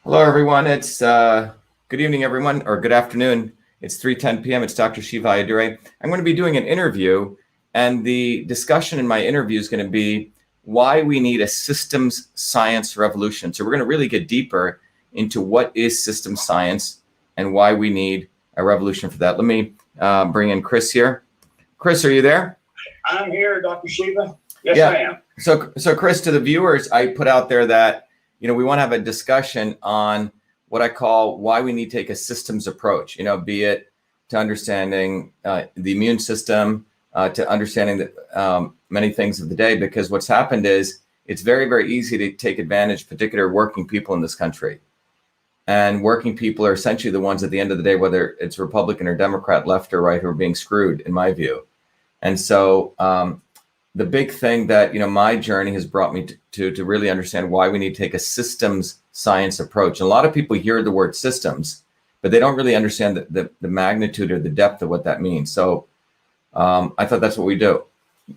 Hello, everyone. It's good evening, everyone, or good afternoon. It's 3:10 p.m. It's Dr. Shiva Ayyadurai. I'm going to be doing an interview, and the discussion in my interview is going to be why we need a systems science revolution. So we're going to really get deeper into what is systems science and why we need a revolution for that. Let me bring in Chris here. Chris, are you there? I'm here, Dr. Shiva. Yes, I am. So Chris, to the viewers, I put out there that we want to have a discussion on what I call why we need to take a systems approach, be it to understanding the immune system, to understanding the, many things of the day, because what's happened is it's very, very easy to take advantage, particularly working people in this country. And working people are essentially the ones at the end of the day, whether it's Republican or Democrat, left or right, who are being screwed, in my view. And so the big thing that, my journey has brought me to really understand why we need to take a systems science approach. And a lot of people hear the word systems, but they don't really understand the magnitude or the depth of what that means. So I thought that's what we do.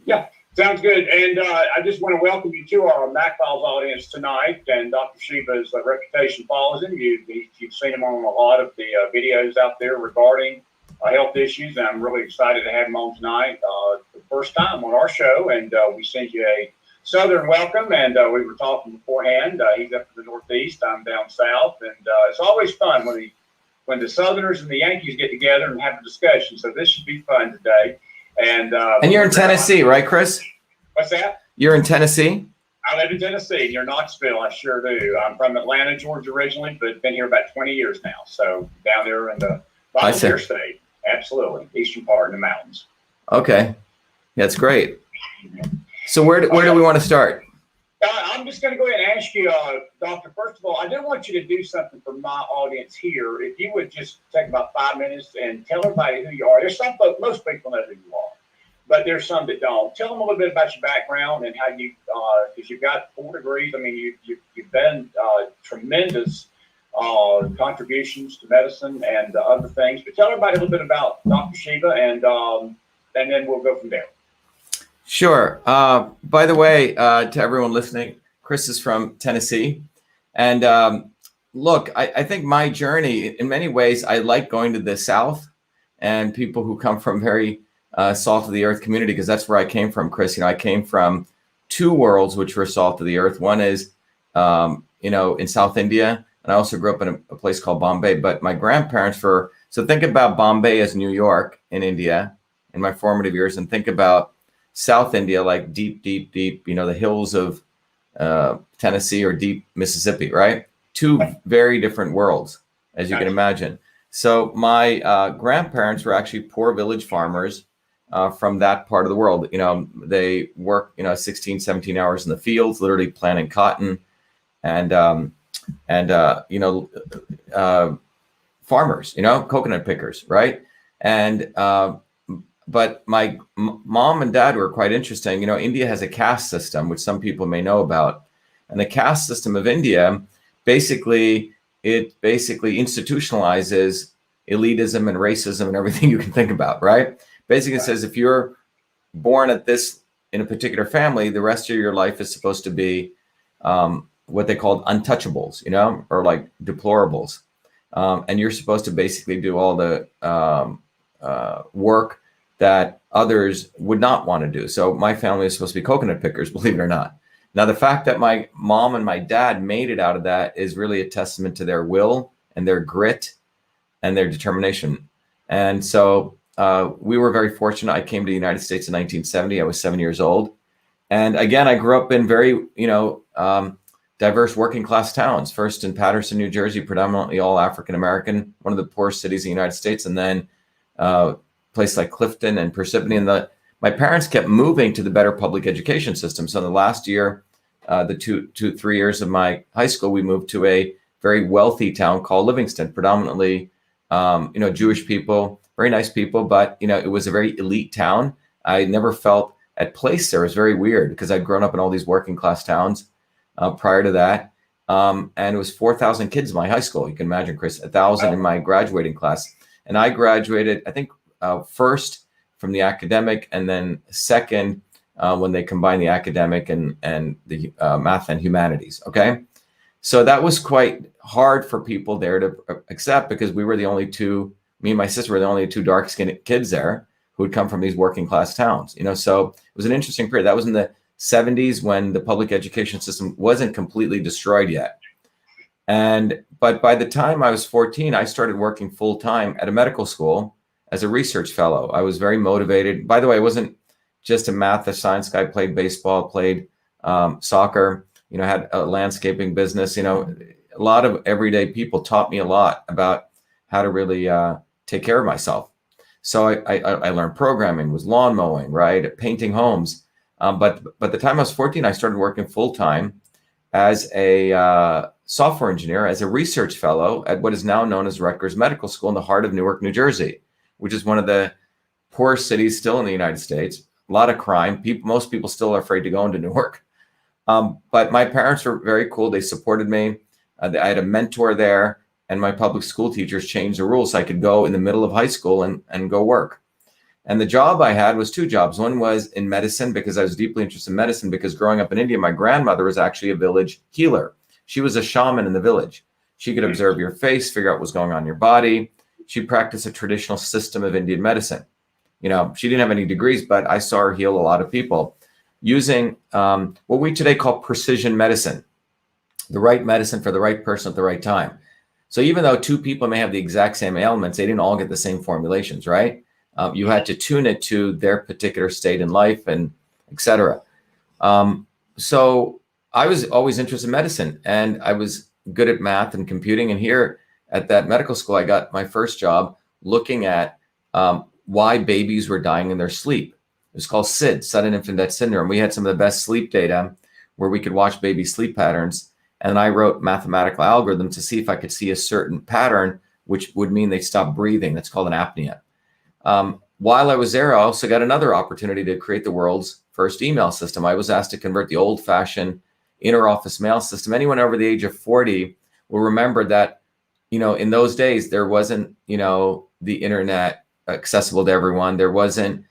Yeah, sounds good. And I just want to welcome you to our MacFiles audience tonight. And Dr. Shiva's reputation follows him. You've seen him on a lot of the videos out there regarding health issues, and I'm really excited to have him on tonight. The first time on our show, and we sent you a southern welcome, and we were talking beforehand. He's up in the Northeast, I'm down south, and it's always fun when the Southerners and the Yankees get together and have a discussion. So this should be fun today. And you're in Tennessee, right, Chris? What's that? You're in Tennessee? I live in Tennessee, near Knoxville. I sure do. I'm from Atlanta, Georgia originally, but been here about 20 years now. So down there in the volunteer state. Absolutely. Eastern part in the mountains. Okay. That's great. So where do we want to start? I'm just going to go ahead and ask you, Doctor, first of all, I do want you to do something for my audience here. If you would just take about 5 minutes and tell everybody who you are. There's some folks, most people know who you are, but there's some that don't. Tell them a little bit about your background and how you, because you've got 4 degrees. I mean, you've done tremendous contributions to medicine and other things. But tell everybody a little bit about Dr. Shiva, and then we'll go from there. Sure. By the way, to everyone listening, Chris is from Tennessee. And look, I think my journey, in many ways, I like going to the South and people who come from very salt of the earth community, because that's where I came from, Chris. I came from 2 worlds which were salt of the earth. One is, in South India. And I also grew up in a place called Bombay. But my grandparents so think about Bombay as New York in India in my formative years, and think about South India, like deep, deep, deep, the hills of Tennessee or deep Mississippi, right? 2 very different worlds, as you can imagine. So my grandparents were actually poor village farmers from that part of the world. They work, 16, 17 hours in the fields, literally planting cotton, and farmers, coconut pickers, right? And but my mom and dad were quite interesting. India has a caste system, which some people may know about. And the caste system of India, basically institutionalizes elitism and racism and everything you can think about, right? Basically, it says if you're born in a particular family, the rest of your life is supposed to be what they called untouchables, or like deplorables. And you're supposed to basically do all the work that others would not want to do. So my family is supposed to be coconut pickers, believe it or not. Now, the fact that my mom and my dad made it out of that is really a testament to their will and their grit and their determination. And so we were very fortunate. I came to the United States in 1970. I was 7 years old. And again, I grew up in very, diverse working class towns. First in Paterson, New Jersey, predominantly all African-American, one of the poorest cities in the United States. And then places like Clifton and Parsippany. And my parents kept moving to the better public education system. So in the last year, the 3 years of my high school, we moved to a very wealthy town called Livingston, predominantly, Jewish people, very nice people, but, it was a very elite town. I never felt at place there. It was very weird because I'd grown up in all these working class towns prior to that. And it was 4,000 kids in my high school. You can imagine, Chris, 1,000 in my graduating class. And I graduated, I think, first from the academic, and then second when they combined the academic and the math and humanities. Okay. So that was quite hard for people there to accept, because we were the only two, me and my sister were the only two dark skinned kids there who had come from these working class towns, so it was an interesting period. That was in the 70s when the public education system wasn't completely destroyed yet. But by the time I was 14, I started working full time at a medical school as a research fellow. I was very motivated. By the way, I wasn't just a math or science guy. Played baseball, played soccer, had a landscaping business. A lot of everyday people taught me a lot about how to really take care of myself. So I learned programming, was lawn mowing, right, painting homes. But the time I was 14, I started working full time as a software engineer, as a research fellow at what is now known as Rutgers Medical School in the heart of Newark, New Jersey, which is one of the poorest cities still in the United States. A lot of crime. Most people still are afraid to go into Newark. But my parents were very cool. They supported me. I had a mentor there, and my public school teachers changed the rules so I could go in the middle of high school and go work. And the job I had was two jobs. One was in medicine, because I was deeply interested in medicine, because growing up in India, my grandmother was actually a village healer. She was a shaman in the village. She could observe your face, figure out what's going on in your body. She practiced a traditional system of Indian medicine. She didn't have any degrees, but I saw her heal a lot of people using what we today call precision medicine, the right medicine for the right person at the right time. So even though two people may have the exact same ailments, they didn't all get the same formulations, right? You had to tune it to their particular state in life, and et cetera. So I was always interested in medicine, and I was good at math and computing. And here at that medical school, I got my first job looking at why babies were dying in their sleep. It was called SID, sudden infant death syndrome. We had some of the best sleep data where we could watch baby sleep patterns. And I wrote mathematical algorithms to see if I could see a certain pattern, which would mean they stopped breathing. That's called an apnea. While I was there, I also got another opportunity to create the world's first email system. I was asked to convert the old-fashioned inter-office mail system. Anyone over the age of 40 will remember that, in those days, there wasn't, the internet accessible to everyone. There wasn't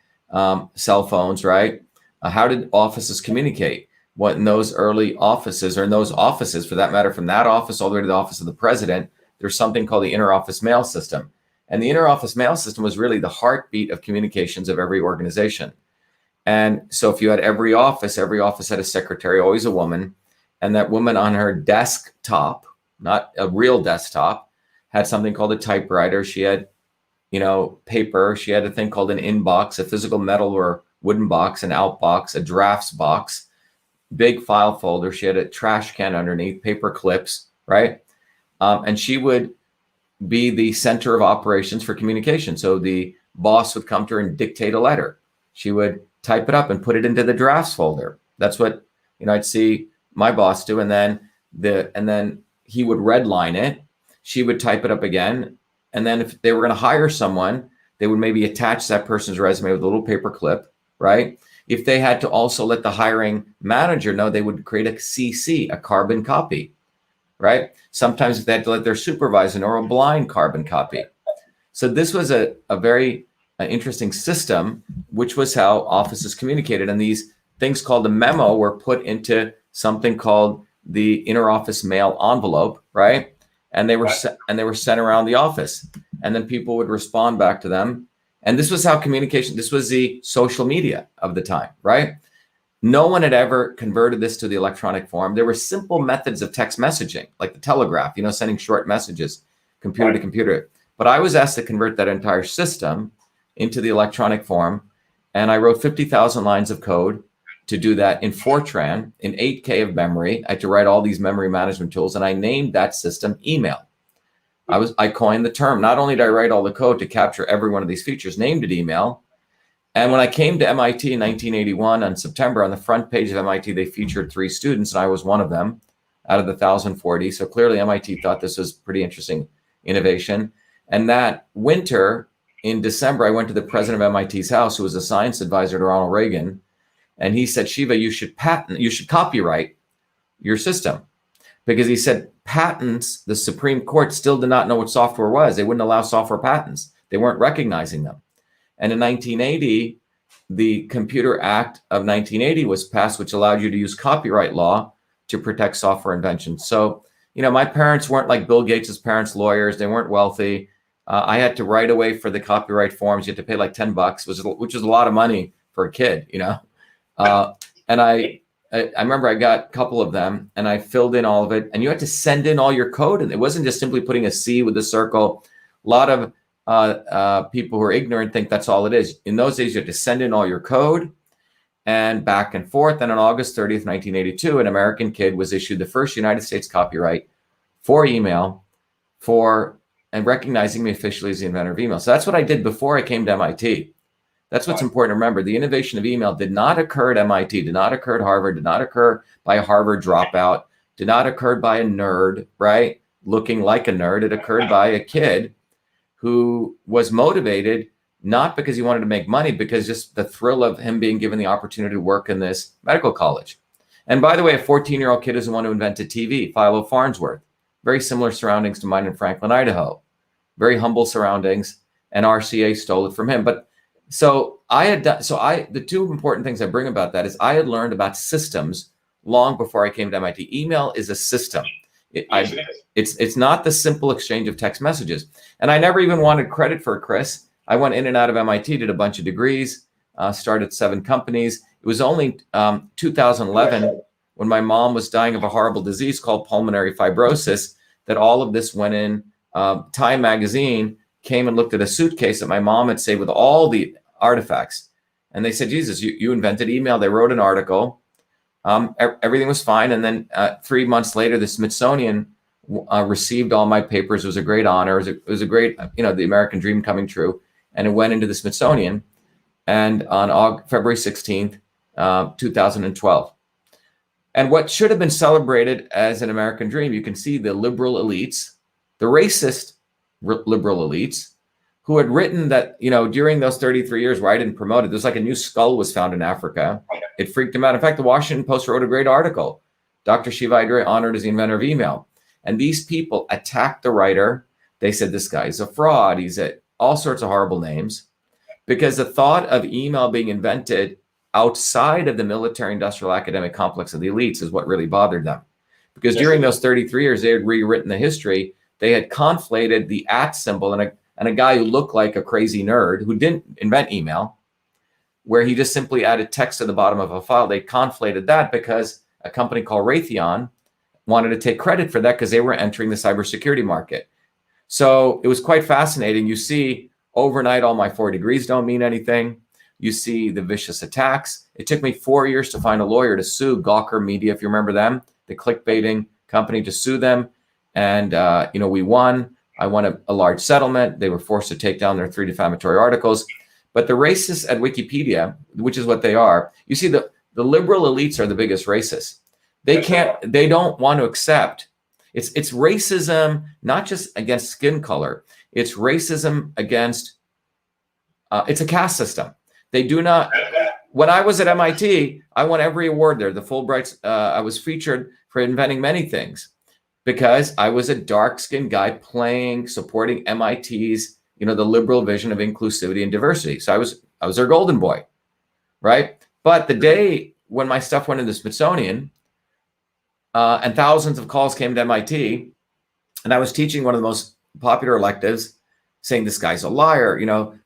cell phones, right? How did offices communicate? What in those early offices, or in those offices, for that matter, from that office all the way to the office of the president, there's something called the inter-office mail system. And the inter-office mail system was really the heartbeat of communications of every organization. And so if you had every office had a secretary, always a woman, and that woman on her desktop, not a real desktop, had something called a typewriter. She had, paper. She had a thing called an inbox, a physical metal or wooden box, an outbox, a drafts box, big file folder. She had a trash can underneath, paper clips, right? And she would be the center of operations for communication. So the boss would come to her and dictate a letter. She would type it up and put it into the drafts folder. That's what, I'd see my boss do. And then he would redline it. She would type it up again. And then if they were going to hire someone, they would maybe attach that person's resume with a little paper clip, right? If they had to also let the hiring manager know, they would create a CC, a carbon copy, right? Sometimes if they had to let their supervisor know, or a blind carbon copy. So this was a very interesting system, which was how offices communicated. And these things called the memo were put into something called the inter-office mail envelope, right? And they were sent around the office, and then people would respond back to them. And this was how communication, this was the social media of the time, right? No one had ever converted this to the electronic form. There were simple methods of text messaging, like the telegraph, sending short messages, computer to computer. But I was asked to convert that entire system into the electronic form. And I wrote 50,000 lines of code to do that in Fortran, in 8K of memory. I had to write all these memory management tools, and I named that system email. I coined the term. Not only did I write all the code to capture every one of these features, named it email. And when I came to MIT in 1981 on September, on the front page of MIT, they featured 3 students, and I was one of them out of the 1,040. So clearly MIT thought this was pretty interesting innovation. And that winter in December, I went to the president of MIT's house, who was a science advisor to Ronald Reagan. And he said, Shiva, you should copyright your system. Because he said patents, the Supreme Court still did not know what software was. They wouldn't allow software patents. They weren't recognizing them. And in 1980, the Computer Act of 1980 was passed, which allowed you to use copyright law to protect software inventions. So my parents weren't like Bill Gates' parents, lawyers. They weren't wealthy. I had to write away for the copyright forms. You had to pay like $10, which is a lot of money for a kid, and I remember I got a couple of them and I filled in all of it, and you had to send in all your code. And it wasn't just simply putting a C with a circle. A lot of people who are ignorant think that's all it is. In those days, you had to send in all your code and back and forth. And on August 30th, 1982, an American kid was issued the first United States copyright for email and recognizing me officially as the inventor of email. So that's what I did before I came to MIT. That's what's important to remember. The innovation of email did not occur at MIT, did not occur at Harvard, did not occur by a Harvard dropout, did not occur by a nerd, right? Looking like a nerd. It occurred by a kid who was motivated not because he wanted to make money, because just the thrill of him being given the opportunity to work in this medical college. And by the way, a 14-year-old kid is the one who invented TV, Philo Farnsworth. Very similar surroundings to mine in Franklin, Idaho. Very humble surroundings, and RCA stole it from him. But the two important things I bring about that is I had learned about systems long before I came to MIT. Email is a system. It's not the simple exchange of text messages. And I never even wanted credit for it, Chris. I went in and out of MIT, did a bunch of degrees, started 7 companies. It was only 2011 when my mom was dying of a horrible disease called pulmonary fibrosis that all of this went in. Time magazine came and looked at a suitcase that my mom had saved with all the artifacts. And they said, Jesus, you invented email. They wrote an article. Everything was fine. And then 3 months later, the Smithsonian received all my papers. It was a great honor. It was a great, the American dream coming true. And it went into the Smithsonian. And on February 16th, 2012. And what should have been celebrated as an American dream, you can see the liberal elites, the racist liberal elites, who had written that, during those 33 years where I didn't promote it, there's like a new skull was found in Africa. It freaked them out. In fact, the Washington Post wrote a great article. Dr.SHIVA honored as the inventor of email. And these people attacked the writer. They said, this guy's a fraud. He's at all sorts of horrible names, because the thought of email being invented outside of the military industrial academic complex of the elites is what really bothered them. Because during those 33 years, they had rewritten the history. They had conflated the @ symbol and a guy who looked like a crazy nerd who didn't invent email, where he just simply added text to the bottom of a file. They conflated that because a company called Raytheon wanted to take credit for that because they were entering the cybersecurity market. So it was quite fascinating. You see, overnight, all my 4 degrees don't mean anything. You see the vicious attacks. It took me 4 years to find a lawyer to sue Gawker Media, if you remember them, the clickbaiting company, to sue them. And, we won. I won a large settlement. They were forced to take down their 3 defamatory articles. But the racists at Wikipedia, which is what they are, you see, the liberal elites are the biggest racists. They don't want to accept. It's racism, not just against skin color. It's racism against, it's a caste system. They do not, when I was at MIT, I won every award there. The Fulbrights, I was featured for inventing many things because I was a dark-skinned guy supporting MIT's, the liberal vision of inclusivity and diversity. So I was their golden boy, right? But the day when my stuff went in the Smithsonian, and thousands of calls came to MIT, and I was teaching one of the most popular electives, saying this guy's a liar.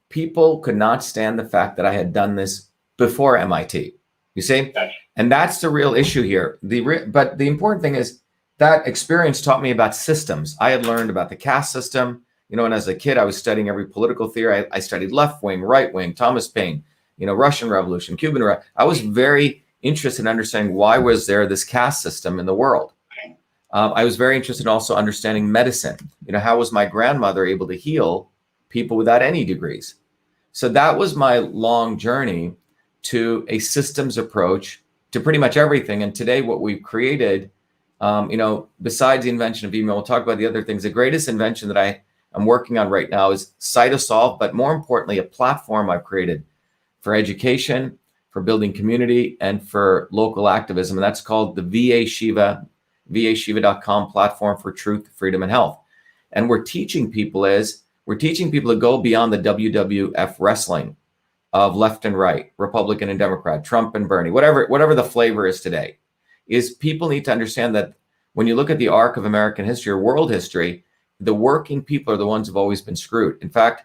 People could not stand the fact that I had done this before MIT. You see, and that's the real issue here. But the important thing is that experience taught me about systems. I had learned about the caste system. And as a kid, I was studying every political theory. I studied left wing, right wing, Thomas Paine, Russian Revolution, Cuban Revolution. I was very interested in understanding why was there this caste system in the world. I was very interested in also understanding medicine. How was my grandmother able to heal people without any degrees? So that was my long journey to a systems approach to pretty much everything. And today what we've created, besides the invention of email, we'll talk about the other things. The greatest invention that I am working on right now is Cytosolve, but more importantly, a platform I've created for education, for building community, and for local activism. And that's called the VAShiva.com platform for truth, freedom, and health. And we're teaching people to go beyond the WWF wrestling of left and right, Republican and Democrat, Trump and Bernie, whatever the flavor is today, is people need to understand that when you look at the arc of American history or world history, the working people are the ones who've always been screwed. In fact,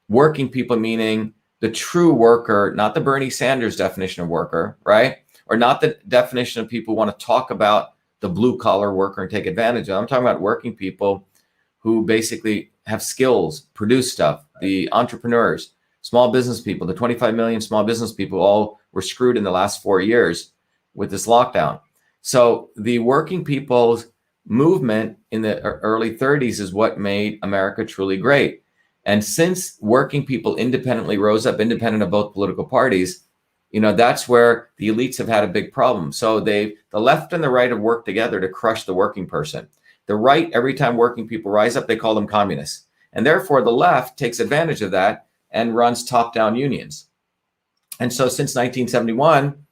working people meaning the true worker, not the Bernie Sanders definition of worker, right? Or not the definition of people who want to talk about the blue collar worker and take advantage of. I'm talking about working people who basically have skills, produce stuff, the entrepreneurs, small business people, the 25 million small business people all were screwed in the last 4 years with this lockdown. So the working people's movement in the early 30s is what made America truly great. And since working people independently rose up, independent of both political parties, that's where the elites have had a big problem. So the left and the right have worked together to crush the working person. The right, every time working people rise up, they call them communists. And therefore, the left takes advantage of that and runs top-down unions. And so since 1971,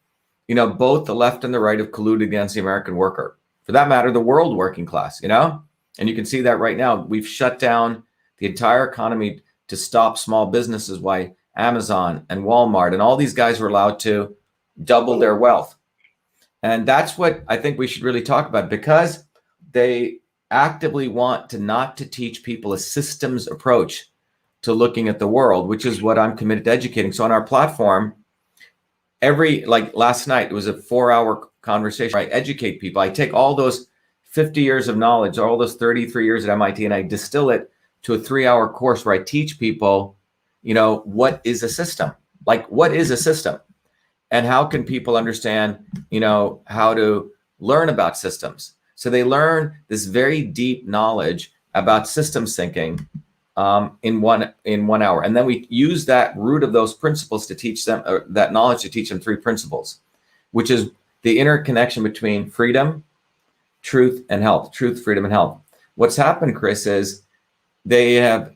both the left and the right have colluded against the American worker. For that matter, the world working class, and you can see that right now. We've shut down the entire economy to stop small businesses, why Amazon and Walmart and all these guys were allowed to double their wealth. And that's what I think we should really talk about, because they actively want to not to teach people a systems approach to looking at the world, which is what I'm committed to educating. So on our platform, like last night, it was a 4-hour conversation. I educate people. I take all those 50 years of knowledge, all those 33 years at MIT, and I distill it to a 3-hour course where I teach people, what is a system? Like, what is a system? And how can people understand, how to learn about systems? So they learn this very deep knowledge about systems thinking in one hour. And then we use that root of those principles to teach them, that knowledge to teach them 3 principles, which is the interconnection between freedom, truth, and health. Truth, freedom, and health. What's happened, Chris, is they have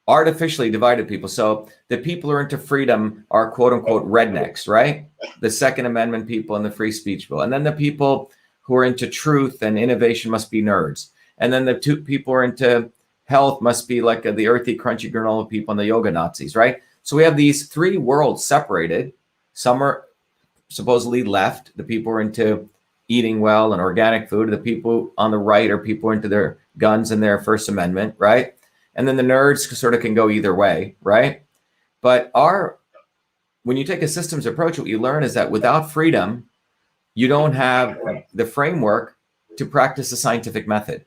artificially divided people. So the people who are into freedom are quote unquote rednecks, right? The Second Amendment people and the free speech bill. And then the people who are into truth and innovation must be nerds. And then the 2 people who are into health must be like the earthy, crunchy granola people and the yoga Nazis, right? So we have these 3 worlds separated. Some are supposedly left, the people who are into eating well and organic food. The people on the right are people who are into their guns and their First Amendment, right? And then the nerds sort of can go either way, right? But when you take a systems approach, what you learn is that without freedom, you don't have the framework to practice the scientific method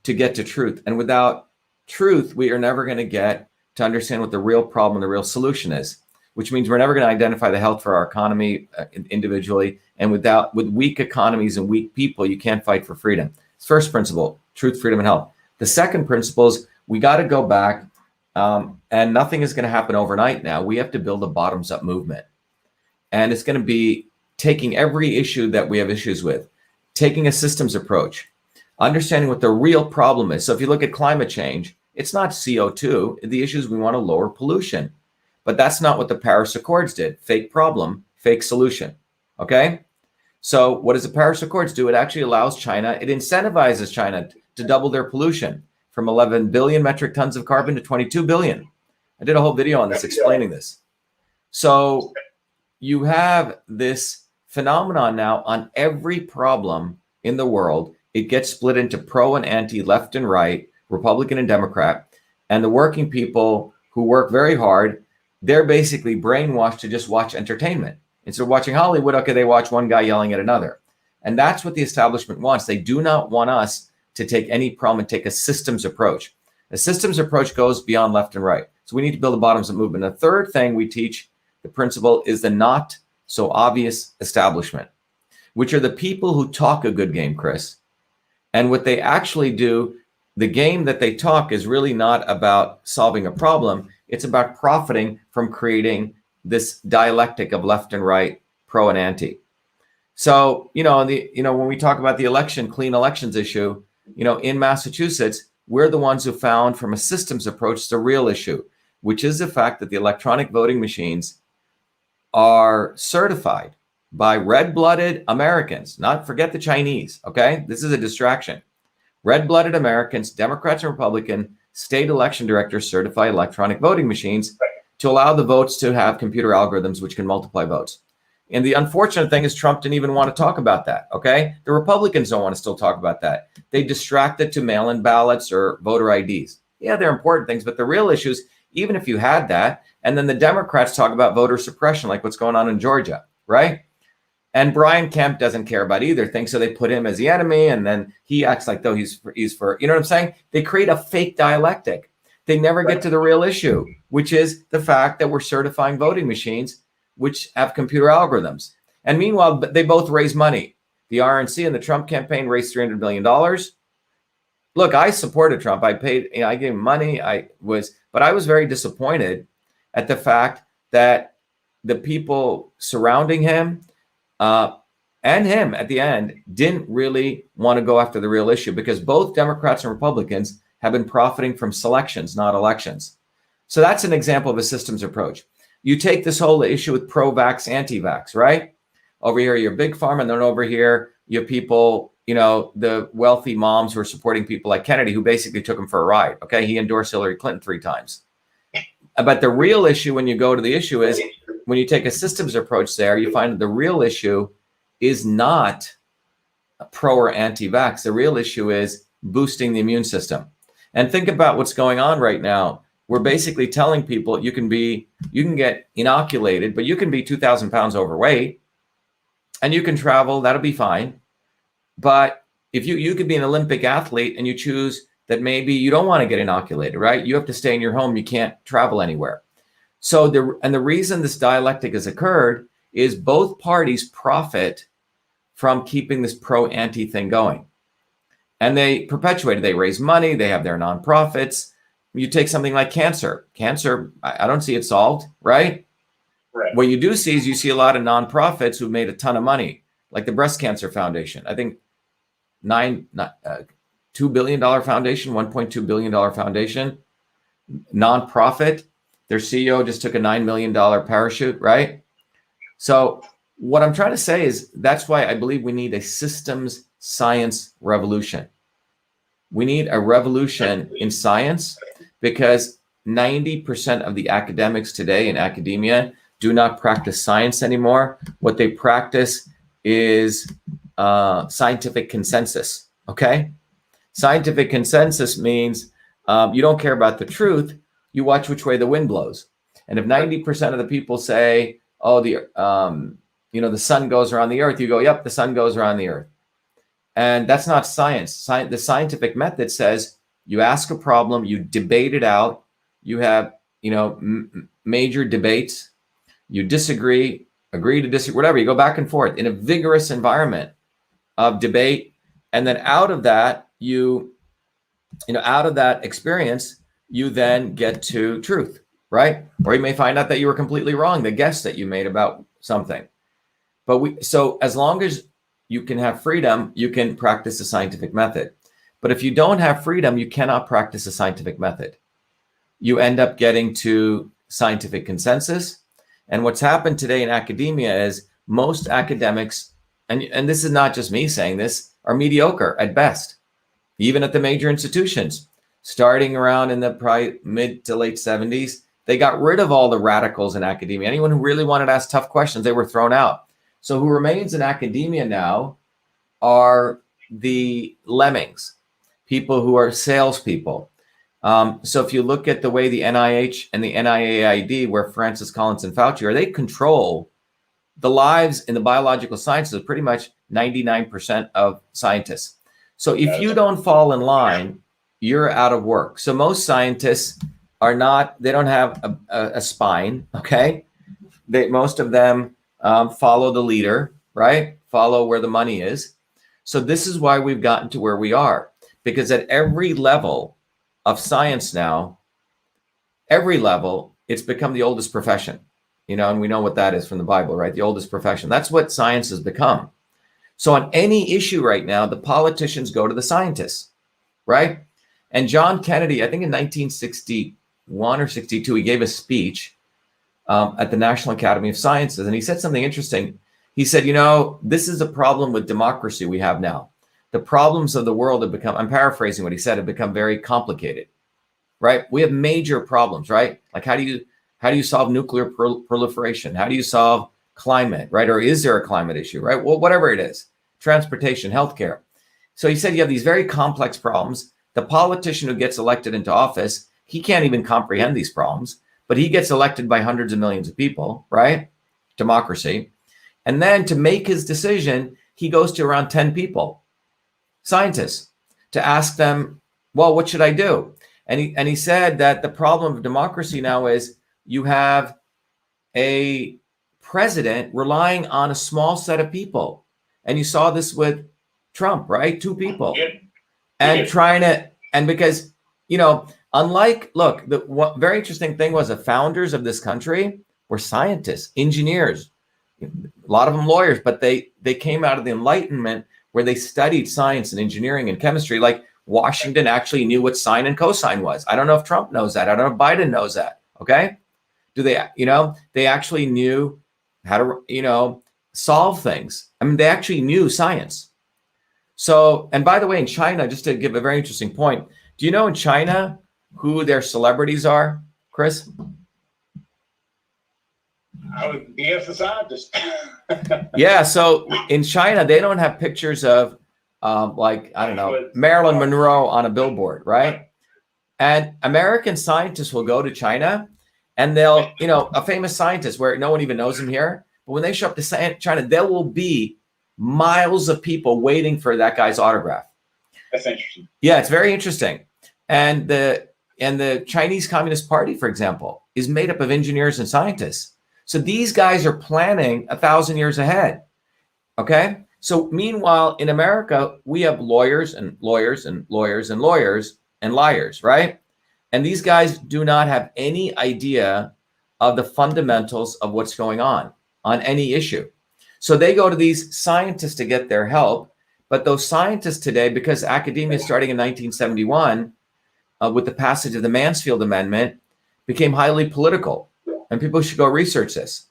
to get to truth. And without truth, we are never going to get to understand what the real problem and the real solution is, which means we're never going to identify the health for our economy individually. And with weak economies and weak people, you can't fight for freedom. First principle, truth, freedom, and health. The second principle is we got to go back, and nothing is going to happen overnight now. We have to build a bottoms-up movement. And it's going to be taking every issue that we have issues with, taking a systems approach, understanding what the real problem is. So if you look at climate change, it's not CO2. The issue is we want to lower pollution. But that's not what the Paris Accords did. Fake problem, fake solution. Okay? So what does the Paris Accords do? It actually allows China, it incentivizes China to double their pollution from 11 billion metric tons of carbon to 22 billion. I did a whole video on this explaining this. So you have this phenomenon now on every problem in the world. It gets split into pro and anti, left and right, Republican and Democrat. And the working people who work very hard, they're basically brainwashed to just watch entertainment. Instead of watching Hollywood, okay, they watch one guy yelling at another. And that's what the establishment wants. They do not want us to take any problem and take a systems approach. A systems approach goes beyond left and right. So we need to build a bottoms-up movement. The third thing we teach, the principle, is the not so obvious establishment, which are the people who talk a good game, Chris. And what they actually do, the game that they talk is really not about solving a problem. It's about profiting from creating this dialectic of left and right, pro and anti. So, when we talk about the election, clean elections issue, in Massachusetts, we're the ones who found from a systems approach the real issue, which is the fact that the electronic voting machines are certified by red-blooded Americans, not forget the Chinese, okay? This is a distraction. Red-blooded Americans, Democrats and Republican state election directors certify electronic voting machines to allow the votes to have computer algorithms which can multiply votes. And the unfortunate thing is Trump didn't even want to talk about that, okay? The Republicans don't want to still talk about that. They distract it to mail-in ballots or voter IDs. Yeah, they're important things, but the real issues, even if you had that, and then the Democrats talk about voter suppression, like what's going on in Georgia, right? And Brian Kemp doesn't care about either thing, so they put him as the enemy, and then he acts like though he's for, you know what I'm saying? They create a fake dialectic. They never get to the real issue, which is the fact that we're certifying voting machines which have computer algorithms. And meanwhile, they both raise money. The RNC and the Trump campaign raised $300 million. Look, I supported Trump. I paid, I gave him money. But I was very disappointed at the fact that the people surrounding him and him at the end didn't really want to go after the real issue, because both Democrats and Republicans have been profiting from selections, not elections. So that's an example of a systems approach. You take this whole issue with pro-vax, anti-vax, right? Over here, you're big pharma, and then over here, you have people, the wealthy moms who are supporting people like Kennedy, who basically took him for a ride, okay? He endorsed Hillary Clinton 3 times. But the real issue when you go to the issue is, when you take a systems approach there, you find that the real issue is not pro or anti-vax. The real issue is boosting the immune system. And think about what's going on right now. We're basically telling people you can get inoculated, but you can be 2,000 pounds overweight and you can travel, that'll be fine. But if you could be an Olympic athlete and you choose that maybe you don't want to get inoculated, right? You have to stay in your home. You can't travel anywhere. So the reason this dialectic has occurred is both parties profit from keeping this pro-anti thing going. And they perpetuate it. They raise money. They have their nonprofits. You take something like cancer. Cancer, I don't see it solved, right? Right. What you do see is you see a lot of nonprofits who've made a ton of money, like the Breast Cancer Foundation. I think $2 billion foundation, $1.2 billion foundation, nonprofit. Their CEO just took a $9 million parachute, right? So what I'm trying to say is that's why I believe we need a systems science revolution. We need a revolution in science, because 90% of the academics today in academia do not practice science anymore. What they practice is scientific consensus, okay? Scientific consensus means you don't care about the truth, you watch which way the wind blows. And if 90% of the people say, oh, the sun goes around the earth, you go, yep, the sun goes around the earth. And that's not science. The scientific method says you ask a problem, you debate it out, you have, major debates, you disagree, agree to disagree, whatever, you go back and forth in a vigorous environment of debate. And then out of that, out of that experience, you then get to truth, right? Or you may find out that you were completely wrong, the guess that you made about something. So as long as you can have freedom, you can practice the scientific method. But if you don't have freedom, you cannot practice a scientific method. You end up getting to scientific consensus. And what's happened today in academia is most academics, and this is not just me saying this, are mediocre at best, even at the major institutions. Starting around in the probably mid to late 70s, they got rid of all the radicals in academia. Anyone who really wanted to ask tough questions, they were thrown out. So who remains in academia now are the lemmings, people who are salespeople. So if you look at the way the NIH and the NIAID, where Francis Collins and Fauci are, they control the lives in the biological sciences of pretty much 99% of scientists. So if you don't fall in line, you're out of work. So most scientists they don't have a spine, okay? Most of them follow the leader, right? Follow where the money is. So this is why we've gotten to where we are, because at every level of science now, it's become the oldest profession, and we know what that is from the Bible, right? The oldest profession. That's what science has become. So on any issue right now, the politicians go to the scientists, right? And John Kennedy, I think in 1961 or 62, he gave a speech at the National Academy of Sciences. And he said something interesting. He said, this is a problem with democracy we have now. The problems of the world have become, I'm paraphrasing what he said, have become very complicated, right? We have major problems, right? Like how do you solve nuclear proliferation? How do you solve climate, right? Or is there a climate issue, right? Well, whatever it is, transportation, healthcare. So he said you have these very complex problems. The politician who gets elected into office, he can't even comprehend these problems, but he gets elected by hundreds of millions of people, right? Democracy. And then to make his decision, he goes to around 10 people, scientists, to ask them, well, what should I do? And he said that the problem of democracy now is you have a president relying on a small set of people. And you saw this with Trump, right? 2 people. And trying to, and because, you know, unlike, look, the very interesting thing was the founders of this country were scientists, engineers, a lot of them lawyers, but they came out of the Enlightenment where they studied science and engineering and chemistry. Like Washington actually knew what sine and cosine was. I don't know if Trump knows that. I don't know if Biden knows that. Okay. Do they, you know, they actually knew how to, you know, solve things. I mean, they actually knew science. So, and by the way, in China, just to give a very interesting point, do you know in China who their celebrities are, Chris? I would guess the scientist. Yeah, so in China, they don't have pictures of like, I don't know, Marilyn Monroe on a billboard, right? And American scientists will go to China and they'll, you know, a famous scientist where no one even knows him here, but when they show up to China, there will be miles of people waiting for that guy's autograph. That's interesting. Yeah, it's very interesting. And the Chinese Communist Party, for example, is made up of engineers and scientists. So these guys are planning 1,000 years ahead. Okay. So meanwhile, in America, we have lawyers and lawyers and lawyers and lawyers and liars, right? And these guys do not have any idea of the fundamentals of what's going on any issue. So they go to these scientists to get their help. But those scientists today, because academia starting in 1971 with the passage of the Mansfield Amendment, became highly political. And people should go research this.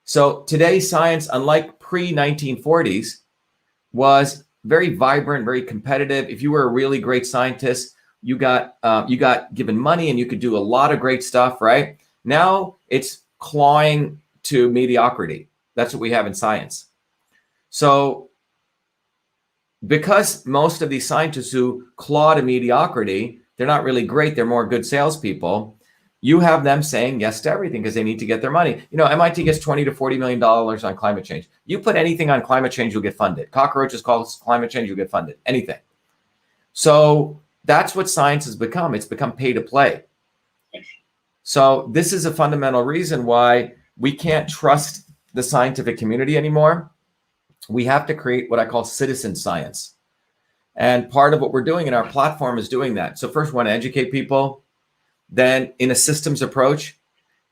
So today, science, unlike pre-1940s, was very vibrant, very competitive. If you were a really great scientist, you got given money and you could do a lot of great stuff, right? Now it's clawing to mediocrity. That's what we have in science. So because most of these scientists who claw to mediocrity, they're not really great. They're more good salespeople. You have them saying yes to everything because they need to get their money. You know, MIT gets $20 to $40 million on climate change. You put anything on climate change, you'll get funded. Cockroaches cause climate change, you'll get funded. Anything. So that's what science has become. It's become pay to play. So this is a fundamental reason why we can't trust the scientific community anymore. We have to create what I call citizen science. And part of what we're doing in our platform is doing that. So first we want to educate people, then in a systems approach,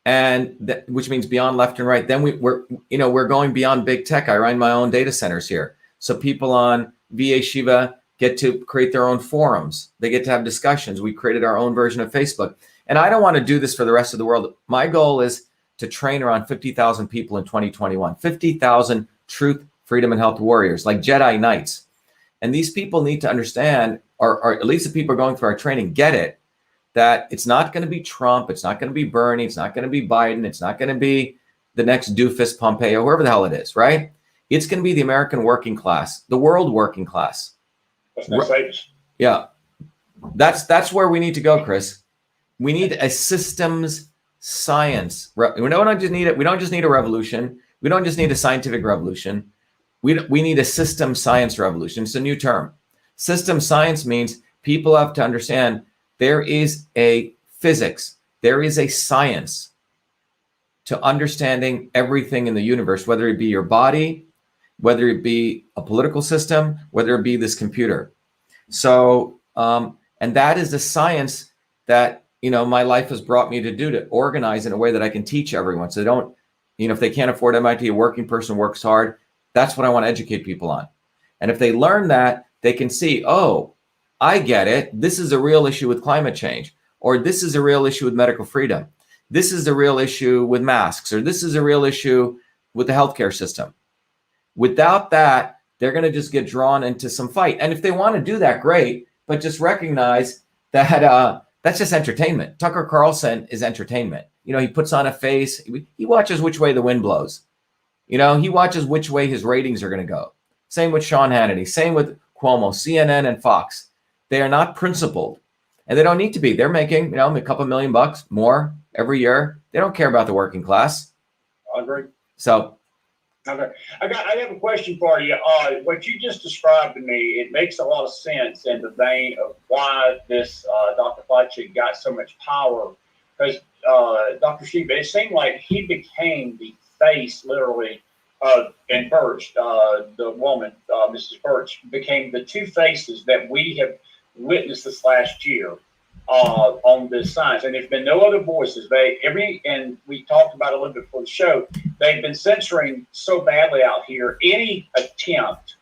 and which means beyond left and right. Then we're going beyond big tech. I run my own data centers here. So people on VA Shiva get to create their own forums. They get to have discussions. We created our own version of Facebook. And I don't want to do this for the rest of the world. My goal is to train around 50,000 people in 2021, 50,000 truth, freedom, and health warriors, like Jedi Knights. And these people need to understand, or at least the people going through our training get it, that it's not going to be Trump, it's not going to be Bernie, it's not going to be Biden, it's not going to be the next doofus Pompeo, whoever the hell it is, right? It's going to be the American working class, the world working class. Yeah, that's where we need to go, Chris. We need a systems science. We don't just need it. We don't just need a revolution. We don't just need a scientific revolution. We need a system science revolution. It's a new term. System science means people have to understand there is a physics, there is a science to understanding everything in the universe, whether it be your body, whether it be a political system, whether it be this computer. So, and that is the science that, my life has brought me to do, to organize in a way that I can teach everyone. So they don't, if they can't afford MIT, a working person works hard. That's what I want to educate people on. And if they learn that, they can see, oh, I get it. This is a real issue with climate change, or this is a real issue with medical freedom. This is a real issue with masks, or this is a real issue with the healthcare system. Without that, they're going to just get drawn into some fight. And if they want to do that, great, but just recognize that that's just entertainment. Tucker Carlson is entertainment. He puts on a face. He watches which way the wind blows. He watches which way his ratings are going to go. Same with Sean Hannity. Same with Cuomo, CNN, and Fox. They are not principled, and they don't need to be. They're making, a couple $1 million more every year. They don't care about the working class. I agree. So, okay, I have a question for you. What you just described to me, it makes a lot of sense in the vein of why this Dr. Fauci got so much power. Because Dr. Shiva, it seemed like he became the face, literally, and Birch, the woman, Mrs. Birch, became the two faces that we have witnessed this last year on this science. And there's been no other voices. And we talked about it a little bit before the show, they've been censoring so badly out here any attempt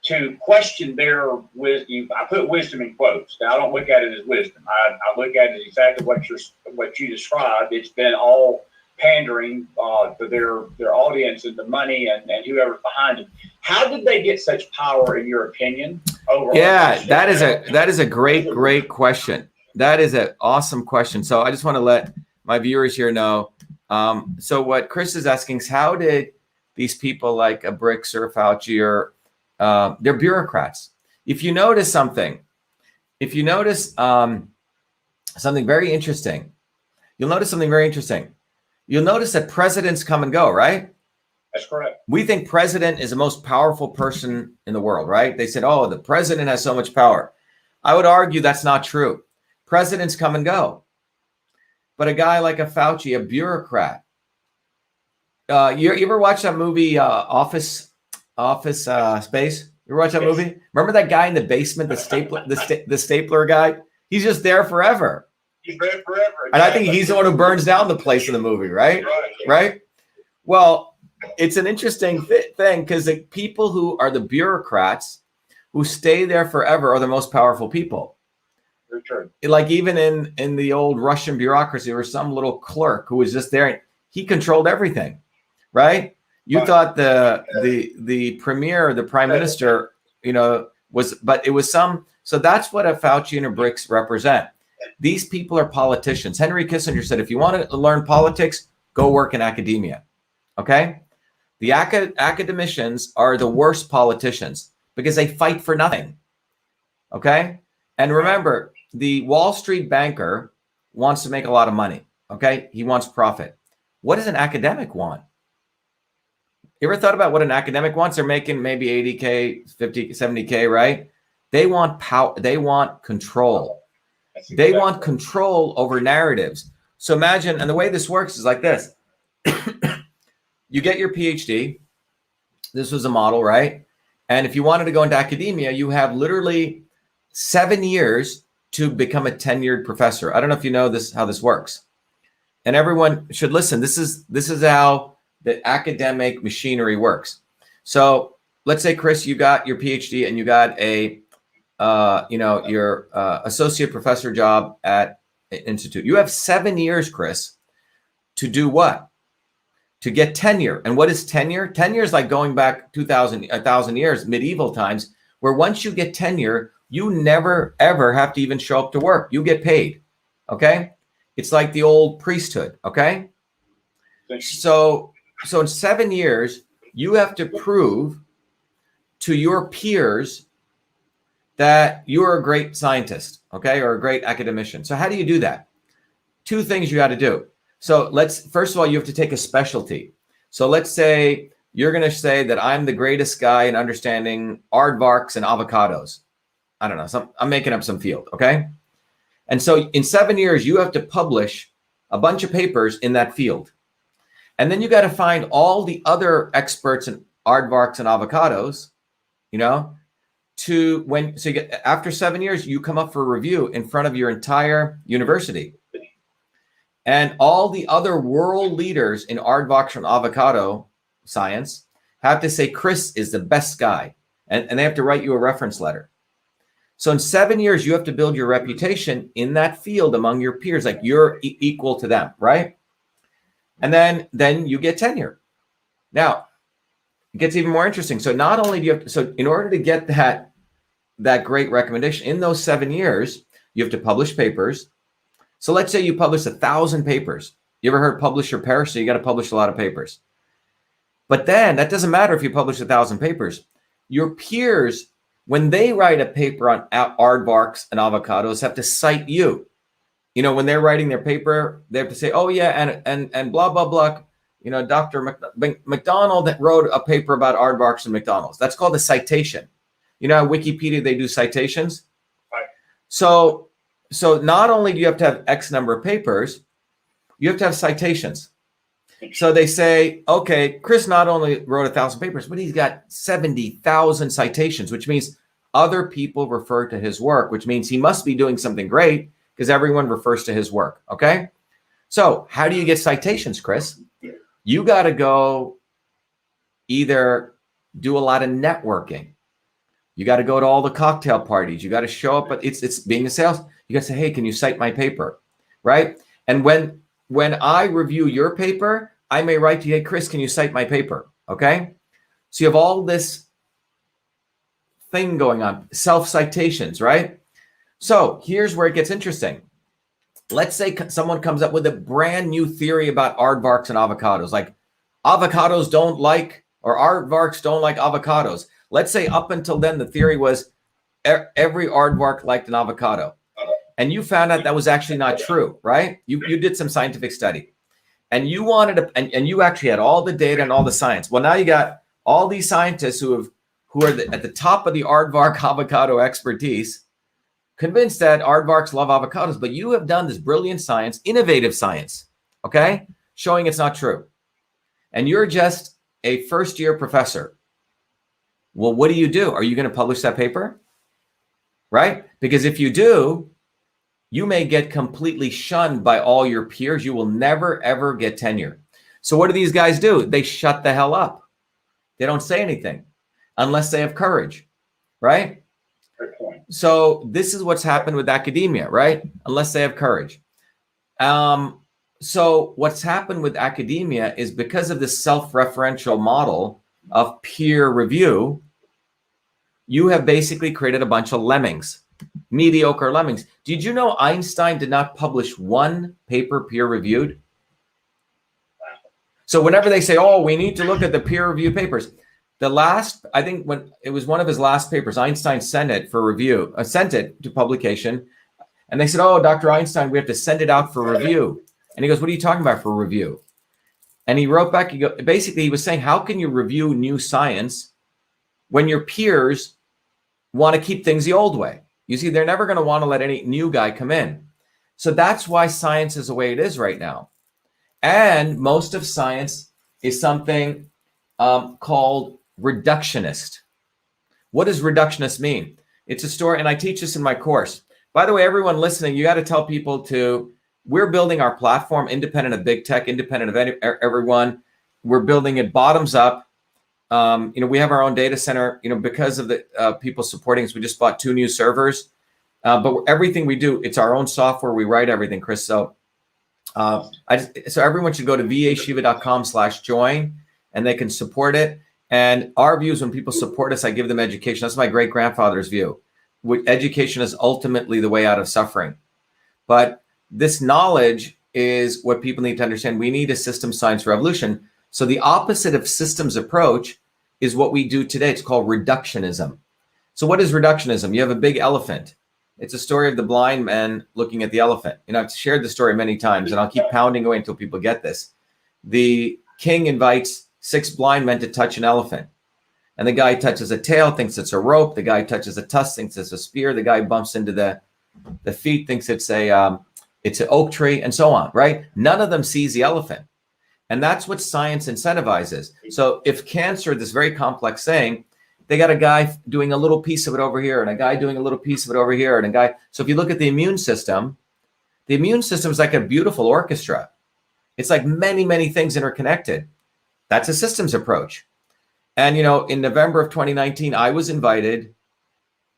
to question their wisdom. I put wisdom in quotes. Now, I don't look at it as wisdom. I look at it exactly what you described. It's been all pandering to their audience and the money and whoever's behind it. How did they get such power, in your opinion? Yeah, that is a great question. That is an awesome question. So I just want to let my viewers here know. So what Chris is asking is, how did these people like a Bricks or a Fauci or they're bureaucrats? If you notice something, something very interesting, you'll notice something very interesting. You'll notice that presidents come and go, right? That's correct. We think president is the most powerful person in the world, right? They said, oh, the president has so much power. I would argue that's not true. Presidents come and go. But a guy like a Fauci, a bureaucrat, you ever watch that movie, Office Space? You ever watch that movie? Remember that guy in the basement, the stapler guy? He's just there forever. He's there forever. And I think he's the one who burns down the place in the movie, right? Right? Well, it's an interesting thing because the people who are the bureaucrats who stay there forever are the most powerful people. True. Like even in the old Russian bureaucracy, there was some little clerk who was just there and he controlled everything, right? You thought the premier, the prime minister, but it was some. So that's what a Fauci and a Bricks represent. These people are politicians. Henry Kissinger said, if you want to learn politics, go work in academia. Okay? The academicians are the worst politicians because they fight for nothing. Okay? And remember, the Wall Street banker wants to make a lot of money. Okay? He wants profit. What does an academic want? You ever thought about what an academic wants? They're making maybe 80K, 50, 70K, right? They want power. They want control. They want control over narratives. So imagine, and the way this works is like this. You get your PhD. This was a model, right? And if you wanted to go into academia, you have literally 7 years to become a tenured professor. I don't know if you know how this works. And everyone should listen. This is how the academic machinery works. So let's say, Chris, you got your PhD and you got your associate professor job at an institute. You have 7 years, Chris, to do what? To get tenure. And what is tenure? Tenure is like going back 1,000 years, medieval times, where once you get tenure, you never, ever have to even show up to work. You get paid. Okay? It's like the old priesthood. Okay? So in 7 years, you have to prove to your peers that you're a great scientist, okay, or a great academician. So how do you do that? Two things you got to do. So first of all, you have to take a specialty. So let's say you're going to say that I'm the greatest guy in understanding aardvarks and avocados. I don't know. I'm making up some field, okay? And so in 7 years, you have to publish a bunch of papers in that field. And then you got to find all the other experts in aardvarks and avocados, after 7 years, you come up for review in front of your entire university. And all the other world leaders in aardvarks and avocado science have to say Chris is the best guy. And they have to write you a reference letter. So in 7 years, you have to build your reputation in that field among your peers, like you're equal to them, right? And then you get tenure. Now, it gets even more interesting. So not only do you have to, so in order to get that great recommendation in those 7 years, you have to publish papers. So let's say you publish 1,000 papers. You ever heard publish or perish? So you got to publish a lot of papers. But then that doesn't matter if you publish 1,000 papers. Your peers, when they write a paper on aardvarks and avocados, have to cite you. You know, when they're writing their paper, they have to say, oh yeah, and blah, blah, blah. You know, Dr. McDonald that wrote a paper about aardvarks and McDonald's. That's called a citation. You know, Wikipedia, they do citations. Right. So not only do you have to have X number of papers, you have to have citations. So they say, okay, Chris not only wrote 1,000 papers, but he's got 70,000 citations, which means other people refer to his work, which means he must be doing something great because everyone refers to his work. Okay. So how do you get citations, Chris? You got to go either do a lot of networking. You got to go to all the cocktail parties. You got to show up, but it's being a sales. You got to say, hey, can you cite my paper? Right. And when I review your paper, I may write to you, hey, Chris, can you cite my paper? Okay. So you have all this thing going on, self-citations, right? So here's where it gets interesting. Let's say someone comes up with a brand new theory about aardvarks and avocados, like avocados don't like, or aardvarks don't like avocados. Let's say up until then, the theory was every aardvark liked an avocado. And you found out that was actually not true, right? You did some scientific study and you wanted to, and you actually had all the data and all the science. Well, now you got all these scientists who are at the top of the aardvark avocado expertise, convinced that aardvarks love avocados, but you have done this brilliant science, innovative science, okay? Showing it's not true. And you're just a first-year professor. Well, what do? Are you going to publish that paper? Right? Because if you do, you may get completely shunned by all your peers. You will never, ever get tenure. So what do these guys do? They shut the hell up. They don't say anything unless they have courage, right? Good point. So this is what's happened with academia, right? Unless they have courage. So what's happened with academia is because of this self-referential model of peer review, you have basically created a bunch of lemmings, mediocre lemmings. Did you know Einstein did not publish one paper peer-reviewed? So whenever they say, oh, we need to look at the peer-reviewed papers, the last, I think when it was one of his last papers, Einstein sent it for review, sent it to publication. And they said, oh, Dr. Einstein, we have to send it out for review. And he goes, what are you talking about for review? And he wrote back, basically he was saying, how can you review new science when your peers want to keep things the old way? You see, they're never going to want to let any new guy come in. So that's why science is the way it is right now. And most of science is something called reductionist. What does reductionist mean? It's a story, and I teach this in my course. By the way, everyone listening, you got to tell people we're building our platform independent of big tech, independent of everyone. We're building it bottoms up. We have our own data center, because of the people supporting us. We just bought 2 new servers, but everything we do, it's our own software. We write everything, Chris. So everyone should go to vashiva.com/join and they can support it. And our views, when people support us, I give them education. That's my great grandfather's view. Education is ultimately the way out of suffering. But this knowledge is what people need to understand. We need a system science revolution. So the opposite of systems approach is what we do today. It's called reductionism. So what is reductionism? You have a big elephant. It's a story of the blind man looking at the elephant. I've shared the story many times, and I'll keep pounding away until people get this. The king invites 6 blind men to touch an elephant. And the guy touches a tail, thinks it's a rope. The guy touches a tusk, thinks it's a spear. The guy bumps into the feet, thinks it's an oak tree, and so on, right? None of them sees the elephant. And that's what science incentivizes. So if cancer, this very complex thing, they got a guy doing a little piece of it over here and a guy doing a little piece of it over here and a guy. So if you look at the immune system is like a beautiful orchestra. It's like many, many things interconnected. That's a systems approach. And, in November of 2019, I was invited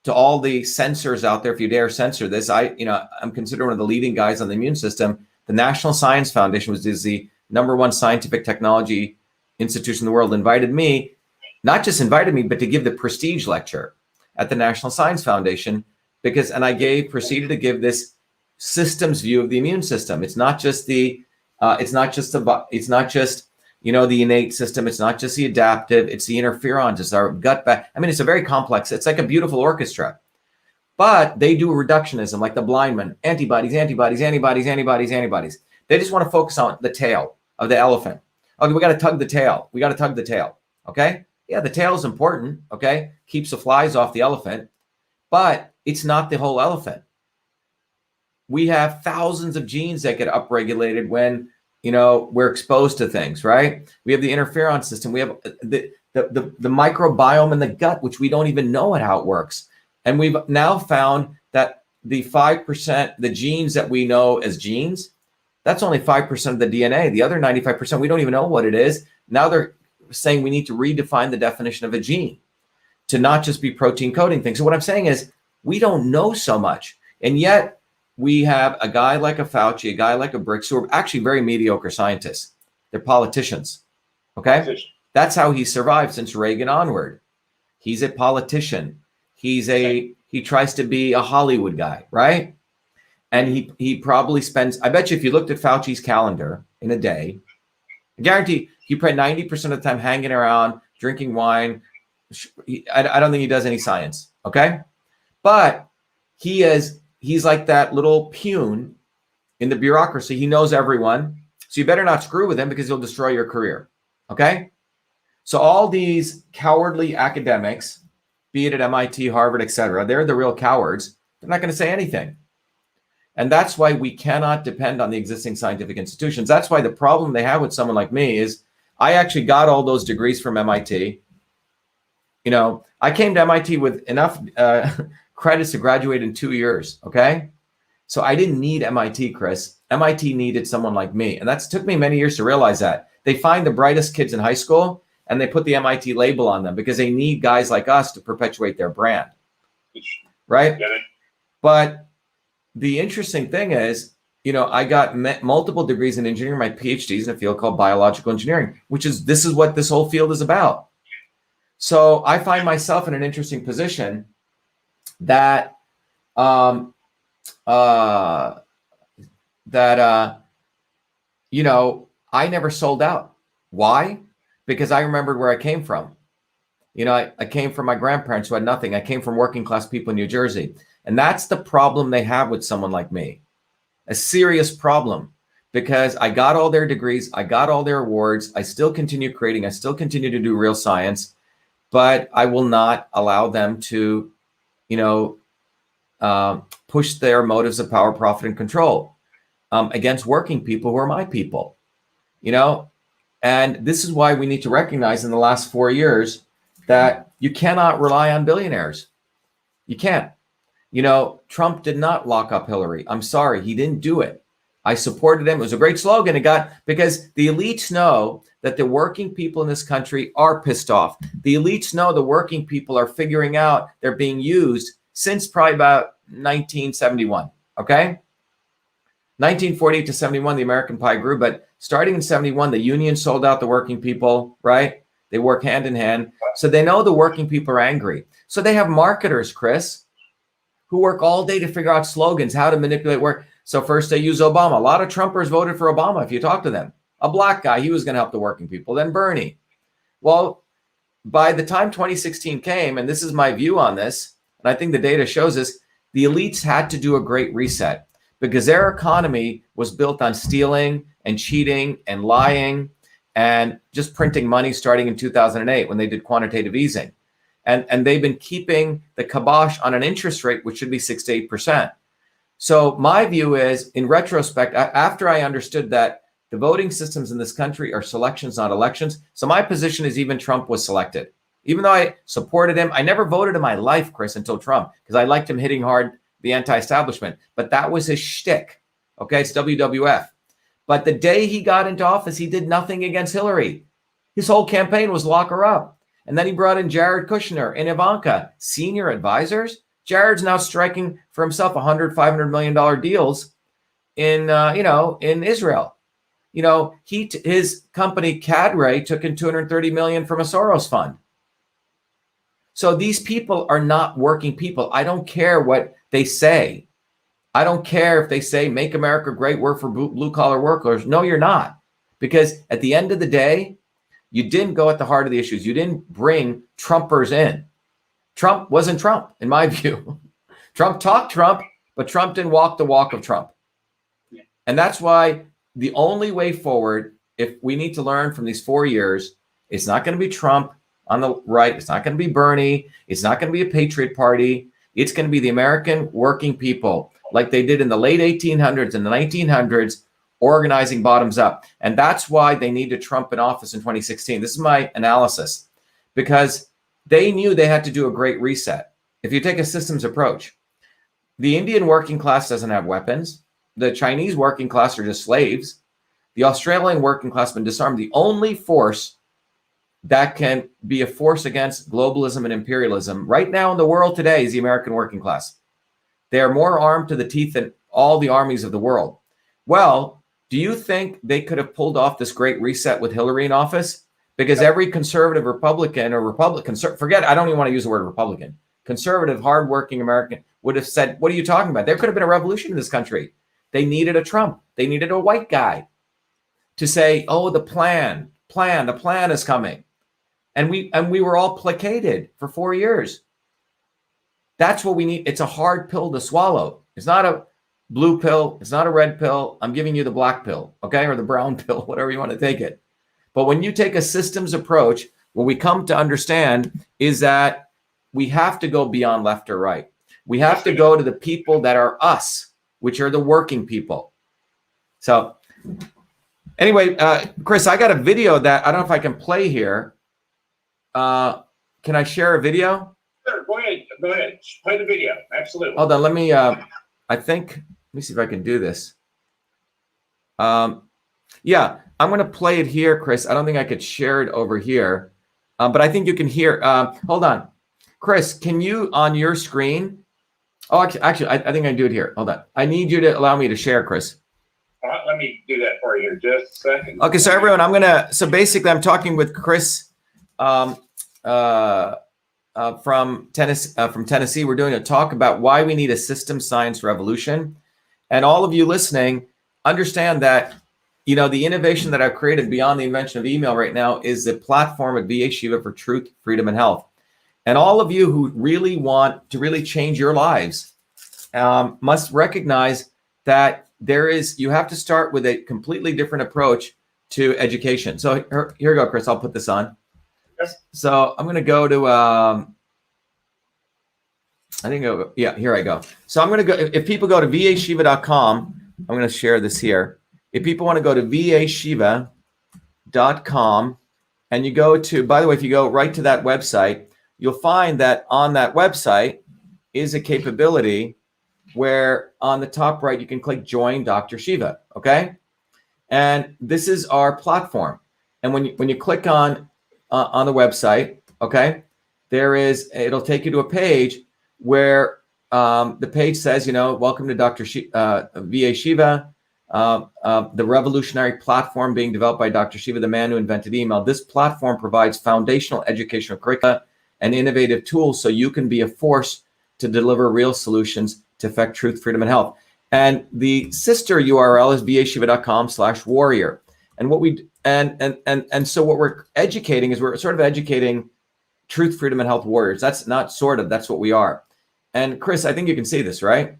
to all the censors out there. If you dare censor this, I'm considered one of the leading guys on the immune system. The National Science Foundation, which is the #1 scientific technology institution in the world, invited me, not just invited me, but to give the prestige lecture at the National Science Foundation, and I proceeded to give this systems view of the immune system. It's not just the innate system. It's not just the adaptive, it's the interferons, it's our gut back. I mean, it's a very complex, it's like a beautiful orchestra. But they do reductionism, like the blind man, antibodies, antibodies, antibodies, antibodies, antibodies. They just want to focus on the tail of the elephant. Okay, we got to tug the tail. We got to tug the tail. Okay? Yeah, the tail is important. Okay? Keeps the flies off the elephant, but it's not the whole elephant. We have thousands of genes that get upregulated when, we're exposed to things, right? We have the interferon system. We have the microbiome in the gut, which we don't even know how it works. And we've now found that the 5%, the genes that we know as genes, that's only 5% of the DNA. The other 95%, we don't even know what it is. Now they're saying we need to redefine the definition of a gene to not just be protein coding things. So what I'm saying is we don't know so much. And yet we have a guy like a Fauci, a guy like a Briggs, who are actually very mediocre scientists. They're politicians. Okay? That's how he survived since Reagan onward. He's a politician. He tries to be a Hollywood guy, right? And he probably spends, I bet you if you looked at Fauci's calendar in a day, I guarantee he spent 90% of the time hanging around, drinking wine. I don't think he does any science, okay? But he's like that little peon in the bureaucracy. He knows everyone. So you better not screw with him because he'll destroy your career, okay? So all these cowardly academics, be it at MIT, Harvard, etc., they're the real cowards. They're not going to say anything. And that's why we cannot depend on the existing scientific institutions. That's why the problem they have with someone like me is I actually got all those degrees from MIT. I came to MIT with enough credits to graduate in 2 years, okay? So I didn't need MIT, Chris. MIT needed someone like me. And that took me many years to realize that. They find the brightest kids in high school and they put the MIT label on them because they need guys like us to perpetuate their brand, right? But the interesting thing is, I got multiple degrees in engineering, my PhDs in a field called biological engineering, this is what this whole field is about. So I find myself in an interesting position that, I never sold out. Why? Because I remembered where I came from. I came from my grandparents who had nothing. I came from working class people in New Jersey. And that's the problem they have with someone like me. A serious problem, because I got all their degrees. I got all their awards. I still continue creating. I still continue to do real science, but I will not allow them to, push their motives of power, profit, and control against working people who are my people, And this is why we need to recognize in the last 4 years that you cannot rely on billionaires. You can't. Trump did not lock up Hillary. I'm sorry, he didn't do it. I supported him. It was a great slogan. Because the elites know that the working people in this country are pissed off. The elites know the working people are figuring out they're being used since probably about 1971. Okay. 1948 to 71, the American pie grew, but starting in 71, the union sold out the working people, right? They work hand in hand. So they know the working people are angry. So they have marketers, Chris, who work all day to figure out slogans, how to manipulate work. So first they use Obama. A lot of Trumpers voted for Obama. If you talk to them, a black guy, he was going to help the working people. Then Bernie. Well, by the time 2016 came, and this is my view on this, and I think the data shows this, the elites had to do a great reset because their economy was built on stealing and cheating and lying and just printing money starting in 2008 when they did quantitative easing. And they've been keeping the kibosh on an interest rate, which should be 6 to 8%. So my view is, in retrospect, after I understood that the voting systems in this country are selections, not elections. So my position is even Trump was selected. Even though I supported him, I never voted in my life, Chris, until Trump, because I liked him hitting hard the anti-establishment. But that was his shtick. Okay, it's WWF. But the day he got into office, he did nothing against Hillary. His whole campaign was lock her up. And then he brought in Jared Kushner and Ivanka, senior advisors. Jared's now striking for himself $100-500 million deals in Israel. His company Cadre took in $230 million from a Soros fund. So these people are not working people. I don't care what they say. I don't care if they say make America great, work for blue collar workers. No, you're not, Because at the end of the day, you didn't go at the heart of the issues. You didn't bring Trumpers in. Trump wasn't Trump, in my view. Trump talked Trump, but Trump didn't walk the walk of Trump. And that's why the only way forward, if we need to learn from these 4 years, it's not going to be Trump on the right. It's not going to be Bernie. It's not going to be a Patriot Party. It's going to be the American working people, like they did in the late 1800s and the 1900s, organizing bottoms up. And that's why they needed Trump in office in 2016. This is my analysis, because they knew they had to do a great reset. If you take a systems approach, the Indian working class doesn't have weapons. The Chinese working class are just slaves. The Australian working class has been disarmed. The only force that can be a force against globalism and imperialism right now in the world today is the American working class. They are more armed to the teeth than all the armies of the world. Well, do you think they could have pulled off this great reset with Hillary in office? Because every conservative Republican or forget, I don't even want to use the word Republican, conservative, hardworking American would have said, what are you talking about? There could have been a revolution in this country. They needed a Trump. They needed a white guy to say, oh, the plan is coming. And we were all placated for 4 years. That's what we need. It's a hard pill to swallow. It's not a blue pill. It's not a red pill. I'm giving you the black pill, okay? Or the brown pill, whatever you want to take it. But when you take a systems approach, what we come to understand is that we have to go beyond left or right. We have to go to the people that are us, which are the working people. So anyway, Chris, I got a video that I don't know if I can play here. Can I share a video? Sure, go ahead. Go ahead. Play the video. Absolutely. Hold on. Let me, let me see if I can do this. Yeah, I'm going to play it here, Chris. I don't think I could share it over here, but I think you can hear. Hold on. Chris, can you on your screen? Oh, actually, I think I can do it here. Hold on. I need you to allow me to share, Chris. All right, let me do that for you here just a second. Okay, so everyone, so basically I'm talking with Chris from Tennessee. We're doing a talk about why we need a system science revolution. And all of you listening, understand that, you know, the innovation that I've created beyond the invention of email right now is the platform at VA Shiva for Truth, Freedom, and Health. And all of you who really want to really change your lives must recognize that you have to start with a completely different approach to education. So here we go, Chris. I'll put this on. Yes. So I'm going to go to, here I go. So I'm going to go, if people go to vashiva.com, I'm going to share this here. If people want to go to vashiva.com and you go to, by the way, if you go right to that website, you'll find that on that website is a capability where on the top right, you can click join Dr. Shiva. Okay. And this is our platform. And when you click on the website, okay, it'll take you to a page where the page says, you know, welcome to VA Shiva, the revolutionary platform being developed by Dr. Shiva, the man who invented email. This platform provides foundational educational curricula and innovative tools so you can be a force to deliver real solutions to affect truth, freedom, and health. And the sister URL is vashiva.com/warrior. And what so what we're educating is we're sort of educating truth, freedom, and health warriors. That's not sort of, that's what we are. And Chris, I think you can see this, right?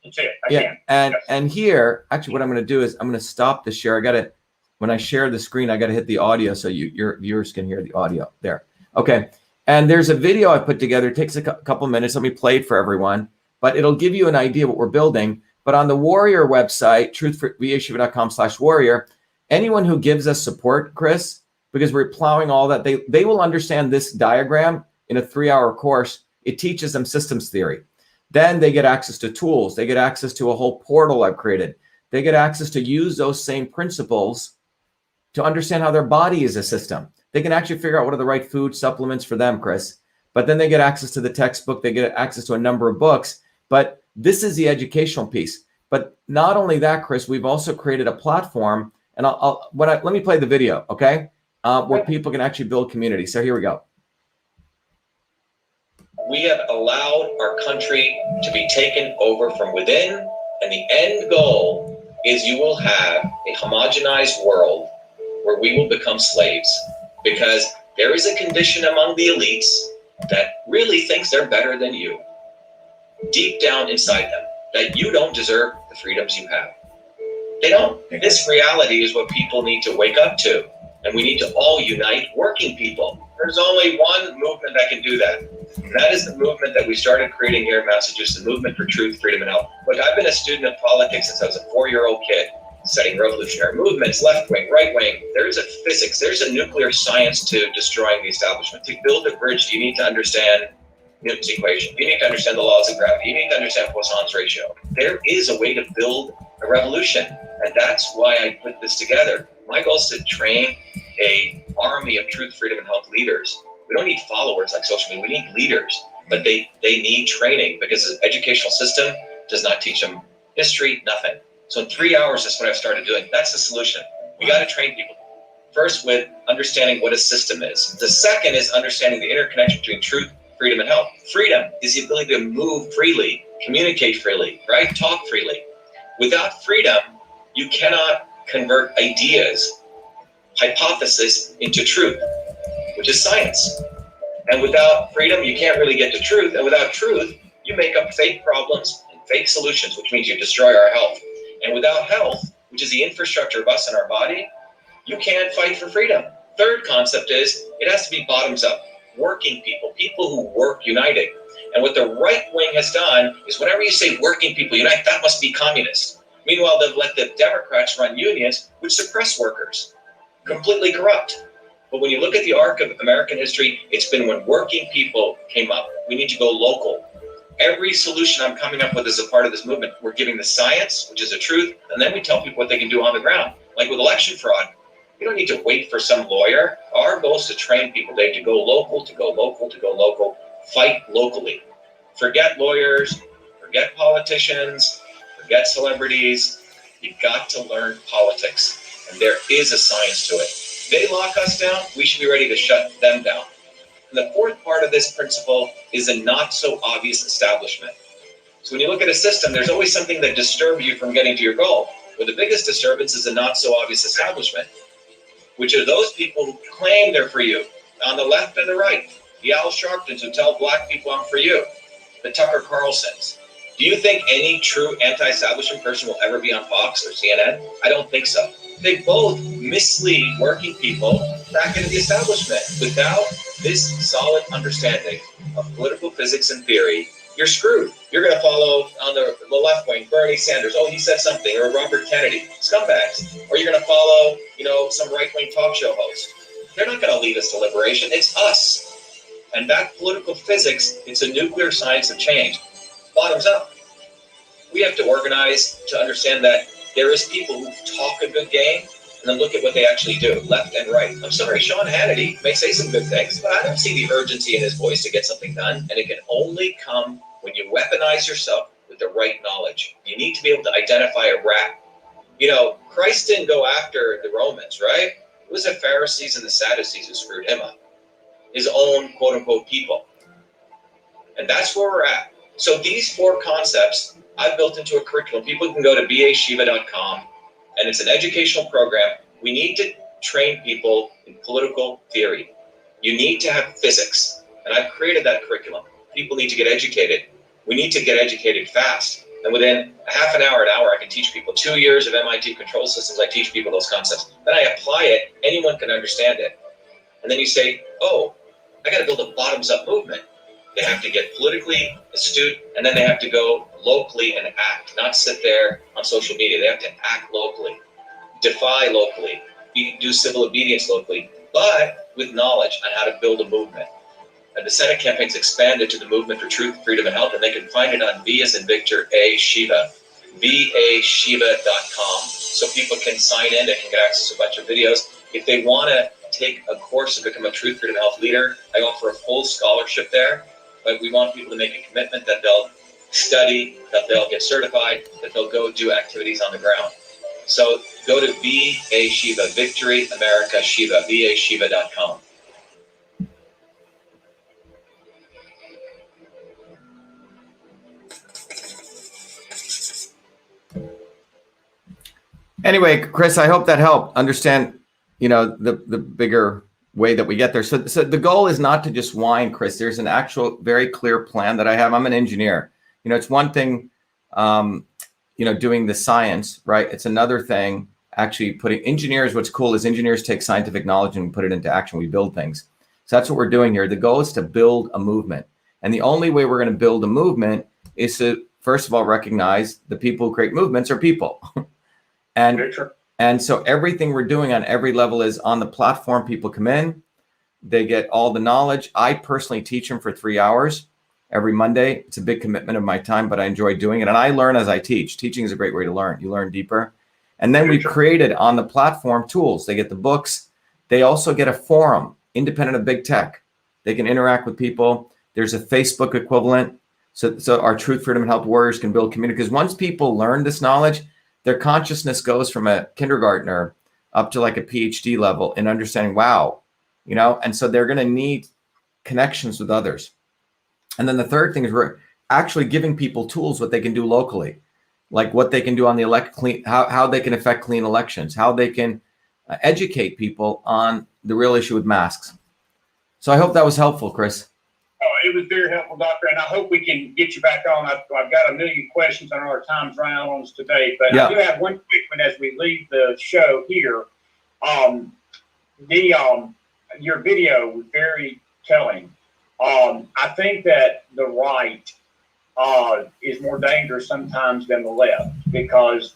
I can. And here, actually what I'm going to do is I'm going to stop the share. When I share the screen, I got to hit the audio so your viewers can hear the audio there. Okay. And there's a video I put together. It takes a couple minutes. Let me play it for everyone, but it'll give you an idea what we're building. But on the Warrior website, vashiva.com/warrior, anyone who gives us support, Chris, because we're plowing all that, they will understand this diagram in a 3-hour course. It teaches them systems theory. Then they get access to tools. They get access to a whole portal I've created. They get access to use those same principles to understand how their body is a system. They can actually figure out what are the right food supplements for them, Chris. But then they get access to the textbook. They get access to a number of books. But this is the educational piece. But not only that, Chris, we've also created a platform. And let me play the video, okay? Where people can actually build community. So here we go. We have allowed our country to be taken over from within, and the end goal is you will have a homogenized world where we will become slaves, because there is a condition among the elites that really thinks they're better than you, deep down inside them, that you don't deserve the freedoms you have. They don't. This reality is what people need to wake up to, and we need to all unite working people. There's only one movement that can do that, and that is the movement that we started creating here in Massachusetts, the movement for truth, freedom, and health. Look, I've been a student of politics since I was a 4-year-old kid, studying revolutionary movements, left wing, right wing. There's a physics, there's a nuclear science to destroying the establishment. To build a bridge, you need to understand Newton's equation. You need to understand the laws of gravity. You need to understand Poisson's ratio. There is a way to build a revolution, and that's why I put this together. My goal is to train a army of truth, freedom, and health leaders. We don't need followers like social media. We need leaders, but they need training, because the educational system does not teach them history, nothing. So in 3 hours, that's what I've started doing. That's the solution. We got to train people. First, with understanding what a system is. The second is understanding the interconnection between truth, freedom, and health. Freedom is the ability to move freely, communicate freely, right? Talk freely. Without freedom, you cannot convert ideas, hypothesis into truth, which is science. And without freedom, you can't really get to truth. And without truth, you make up fake problems and fake solutions, which means you destroy our health. And without health, which is the infrastructure of us and our body, you can't fight for freedom. Third concept is it has to be bottoms up. Working people, people who work united. And what the right wing has done is whenever you say working people unite, that must be communist. Meanwhile, they've let the Democrats run unions, which suppress workers. Completely corrupt. But when you look at the arc of American history, it's been when working people came up. We need to go local. Every solution I'm coming up with as a part of this movement, we're giving the science, which is the truth, and then we tell people what they can do on the ground. Like with election fraud, you don't need to wait for some lawyer. Our goal is to train people. They have to go local, to go local, to go local. Fight locally. Forget lawyers, forget politicians, forget celebrities. You've got to learn politics, and there is a science to it. If they lock us down, we should be ready to shut them down. And the fourth part of this principle is a not so obvious establishment. So when you look at a system, there's always something that disturbs you from getting to your goal. Well, the biggest disturbance is a not so obvious establishment, which are those people who claim they're for you, on the left and the right. The Al Sharptons who tell black people I'm for you. The Tucker Carlsons. Do you think any true anti-establishment person will ever be on Fox or CNN? I don't think so. They both mislead working people back into the establishment. Without this solid understanding of political physics and theory, you're screwed. You're going to follow on the left wing, Bernie Sanders. Oh, he said something. Or Robert Kennedy. Scumbags. Or you're going to follow, some right-wing talk show host. They're not going to lead us to liberation. It's us. And that political physics, it's a nuclear science of change. Bottoms up. We have to organize to understand that there is people who talk a good game and then look at what they actually do, left and right. I'm sorry, Sean Hannity may say some good things, but I don't see the urgency in his voice to get something done. And it can only come when you weaponize yourself with the right knowledge. You need to be able to identify a rat. Christ didn't go after the Romans, right? It was the Pharisees and the Sadducees who screwed him up. His own quote unquote people. And that's where we're at. So these 4 concepts I've built into a curriculum. People can go to bashiva.com, and it's an educational program. We need to train people in political theory. You need to have physics, and I've created that curriculum. People need to get educated. We need to get educated fast. And within a half an hour, I can teach people. 2 years of MIT control systems, I teach people those concepts. Then I apply it. Anyone can understand it. And then you say, oh, I got to build a bottoms-up movement. They have to get politically astute, and then they have to go locally and act, not sit there on social media. They have to act locally, defy locally, do civil obedience locally, but with knowledge on how to build a movement. And the Senate campaign's expanded to the movement for truth, freedom, and health, and they can find it on V as in Victor, A, Shiva, vashiva.com, so people can sign in. They can get access to a bunch of videos. If they want to take a course to become a truth, freedom, health leader, I offer a full scholarship there. But we want people to make a commitment that they'll study, that they'll get certified, that they'll go do activities on the ground. So go to VA Shiva, Victory America Shiva, vashiva.com. Anyway, Chris, I hope that helped understand the bigger way that we get there. So the goal is not to just whine, Chris. There's an actual very clear plan that I have. I'm an engineer. It's one thing, doing the science, right? It's another thing actually putting engineers. What's cool is engineers take scientific knowledge and put it into action. We build things. So that's what we're doing here. The goal is to build a movement. And the only way we're going to build a movement is to, first of all, recognize the people who create movements are people. And so everything we're doing on every level is on the platform. People come in, they get all the knowledge. I personally teach them for 3 hours every Monday. It's a big commitment of my time, but I enjoy doing it. And I learn as I teach. Teaching is a great way to learn. You learn deeper. And then we created on the platform tools. They get the books. They also get a forum, independent of big tech. They can interact with people. There's a Facebook equivalent. So our Truth Freedom Health warriors can build community. Because once people learn this knowledge, their consciousness goes from a kindergartner up to like a PhD level in understanding, wow, and so they're going to need connections with others. And then the third thing is we're actually giving people tools, what they can do locally, like what they can do on the how they can affect clean elections, how they can educate people on the real issue with masks. So I hope that was helpful, Chris. Oh, it was very helpful, Doctor, and I hope we can get you back on. I've got a million questions. I know our time's running on us today, but yeah. I do have one quick one as we leave the show here. Your video was very telling. I think that the right is more dangerous sometimes than the left, because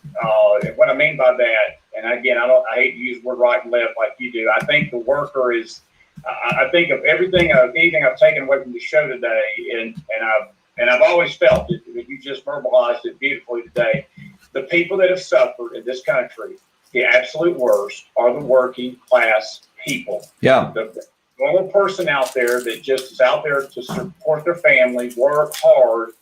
what I mean by that, and again, I hate to use the word right and left like you do. I think the worker is. I think of anything I've taken away from the show today, and I've always felt it. You just verbalized it beautifully today. The people that have suffered in this country, the absolute worst, are the working class people. Yeah, the normal person out there that just is out there to support their family, work hard,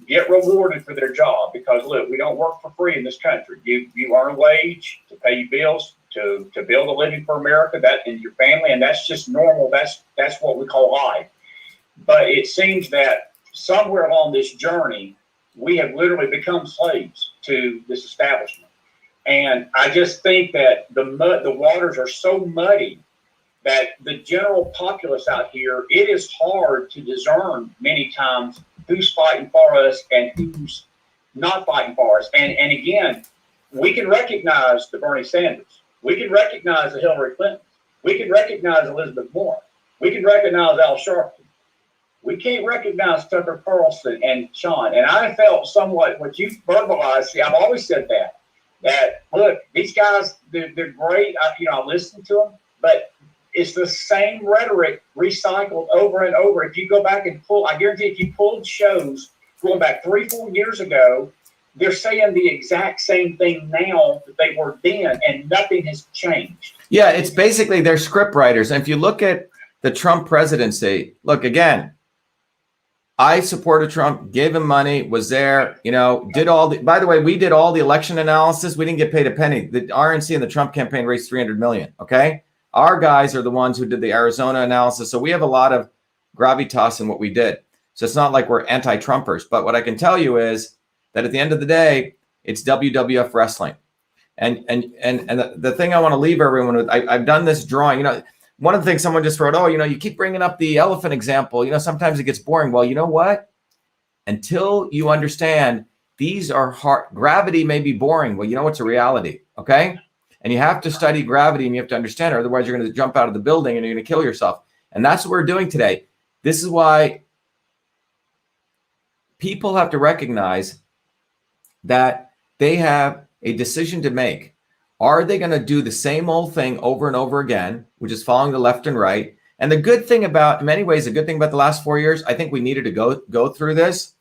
get rewarded for their job. Because look, we don't work for free in this country. You earn a wage to pay your bills, to build a living for America, that and your family, and that's just normal. That's what we call life. But it seems that somewhere along this journey, we have literally become slaves to this establishment. And I just think that the waters are so muddy that the general populace out here, it is hard to discern many times who's fighting for us and who's not fighting for us. And again, we can recognize the Bernie Sanders. We can recognize the Hillary Clinton. We can recognize Elizabeth Warren. We can recognize Al Sharpton. We can't recognize Tucker Carlson and Sean. And I felt somewhat what you verbalized. See, I've always said that look, these guys, they're great. I listen to them, but it's the same rhetoric recycled over and over. If you go back and I guarantee if you pulled shows going back 3-4 years ago, they're saying the exact same thing now that they were then, and nothing has changed. Yeah, it's basically they're script writers. And if you look at the Trump presidency, look, again, I supported Trump, gave him money, was there, did all the, by the way, we did all the election analysis. We didn't get paid a penny. The RNC and the Trump campaign raised $300 million, okay? Our guys are the ones who did the Arizona analysis. So we have a lot of gravitas in what we did. So it's not like we're anti-Trumpers. But what I can tell you is that at the end of the day, it's WWF wrestling. And the thing I want to leave everyone with, I've done this drawing, one of the things someone just wrote, you keep bringing up the elephant example, sometimes it gets boring. Well, you know what? Until you understand these are hard, gravity may be boring. Well, it's a reality. Okay. And you have to study gravity and you have to understand it. Otherwise you're going to jump out of the building and you're going to kill yourself. And that's what we're doing today. This is why people have to recognize that they have a decision to make. Are they going to do the same old thing over and over again, which is following the left and right? And the good thing about, in many ways, the good thing about the last 4 years, I think we needed to go through this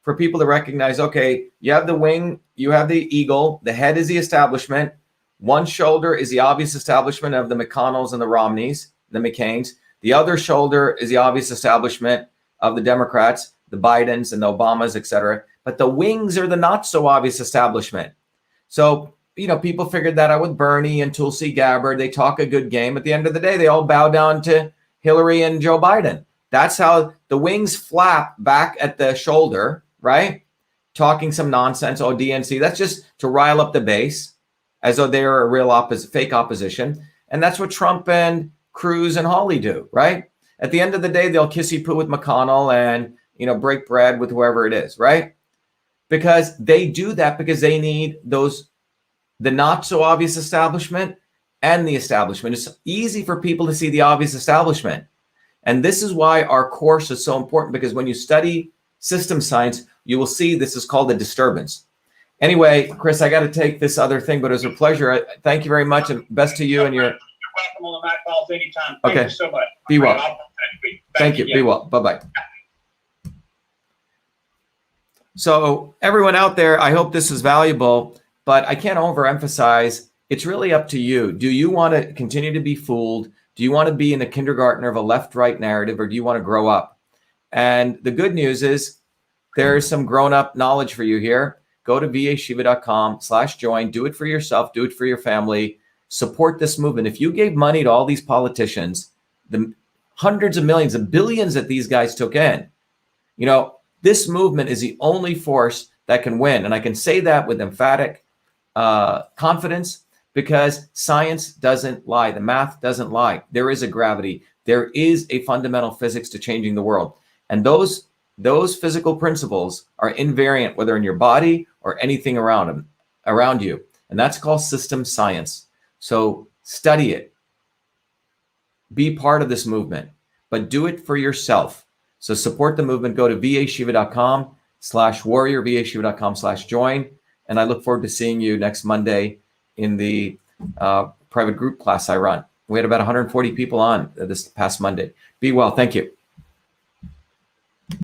for people to recognize, okay, you have the wing, you have the eagle, the head is the establishment. One shoulder is the obvious establishment of the McConnells and the Romneys, the McCains. The other shoulder is the obvious establishment of the Democrats, the Bidens and the Obamas, et cetera. But the wings are the not so obvious establishment. So, people figured that out with Bernie and Tulsi Gabbard. They talk a good game. At the end of the day, they all bow down to Hillary and Joe Biden. That's how the wings flap back at the shoulder, right? Talking some nonsense. Oh, DNC. That's just to rile up the base as though they are a real fake opposition. And that's what Trump and Cruz and Hawley do, right? At the end of the day, they'll kissy poo with McConnell and, break bread with whoever it is, right? Because they do that because they need the not so obvious establishment and the establishment. It's easy for people to see the obvious establishment. And this is why our course is so important, because when you study system science, you will see this is called a disturbance. Anyway, Chris, I got to take this other thing, but it was a pleasure. Thank you very much, and best to you and your... You're welcome on the Mac Files anytime. Okay. Thank you so much. Be well. Thank you. you. Be well. Bye-bye. So everyone out there, I hope this is valuable, but I can't overemphasize, it's really up to you. Do you want to continue to be fooled? Do you want to be in the kindergarten of a left-right narrative, or do you want to grow up? And the good news is there's some grown-up knowledge for you here. Go to vashiva.com/join. Do it for yourself. Do it for your family. Support this movement. If you gave money to all these politicians, the hundreds of millions, the billions that these guys took in, this movement is the only force that can win. And I can say that with emphatic confidence, because science doesn't lie. The math doesn't lie. There is a gravity. There is a fundamental physics to changing the world. And those physical principles are invariant, whether in your body or anything around you. And that's called system science. So study it. Be part of this movement, but do it for yourself. So support the movement. Go to vashiva.com/warrior, vashiva.com/join. And I look forward to seeing you next Monday in the private group class I run. We had about 140 people on this past Monday. Be well. Thank you.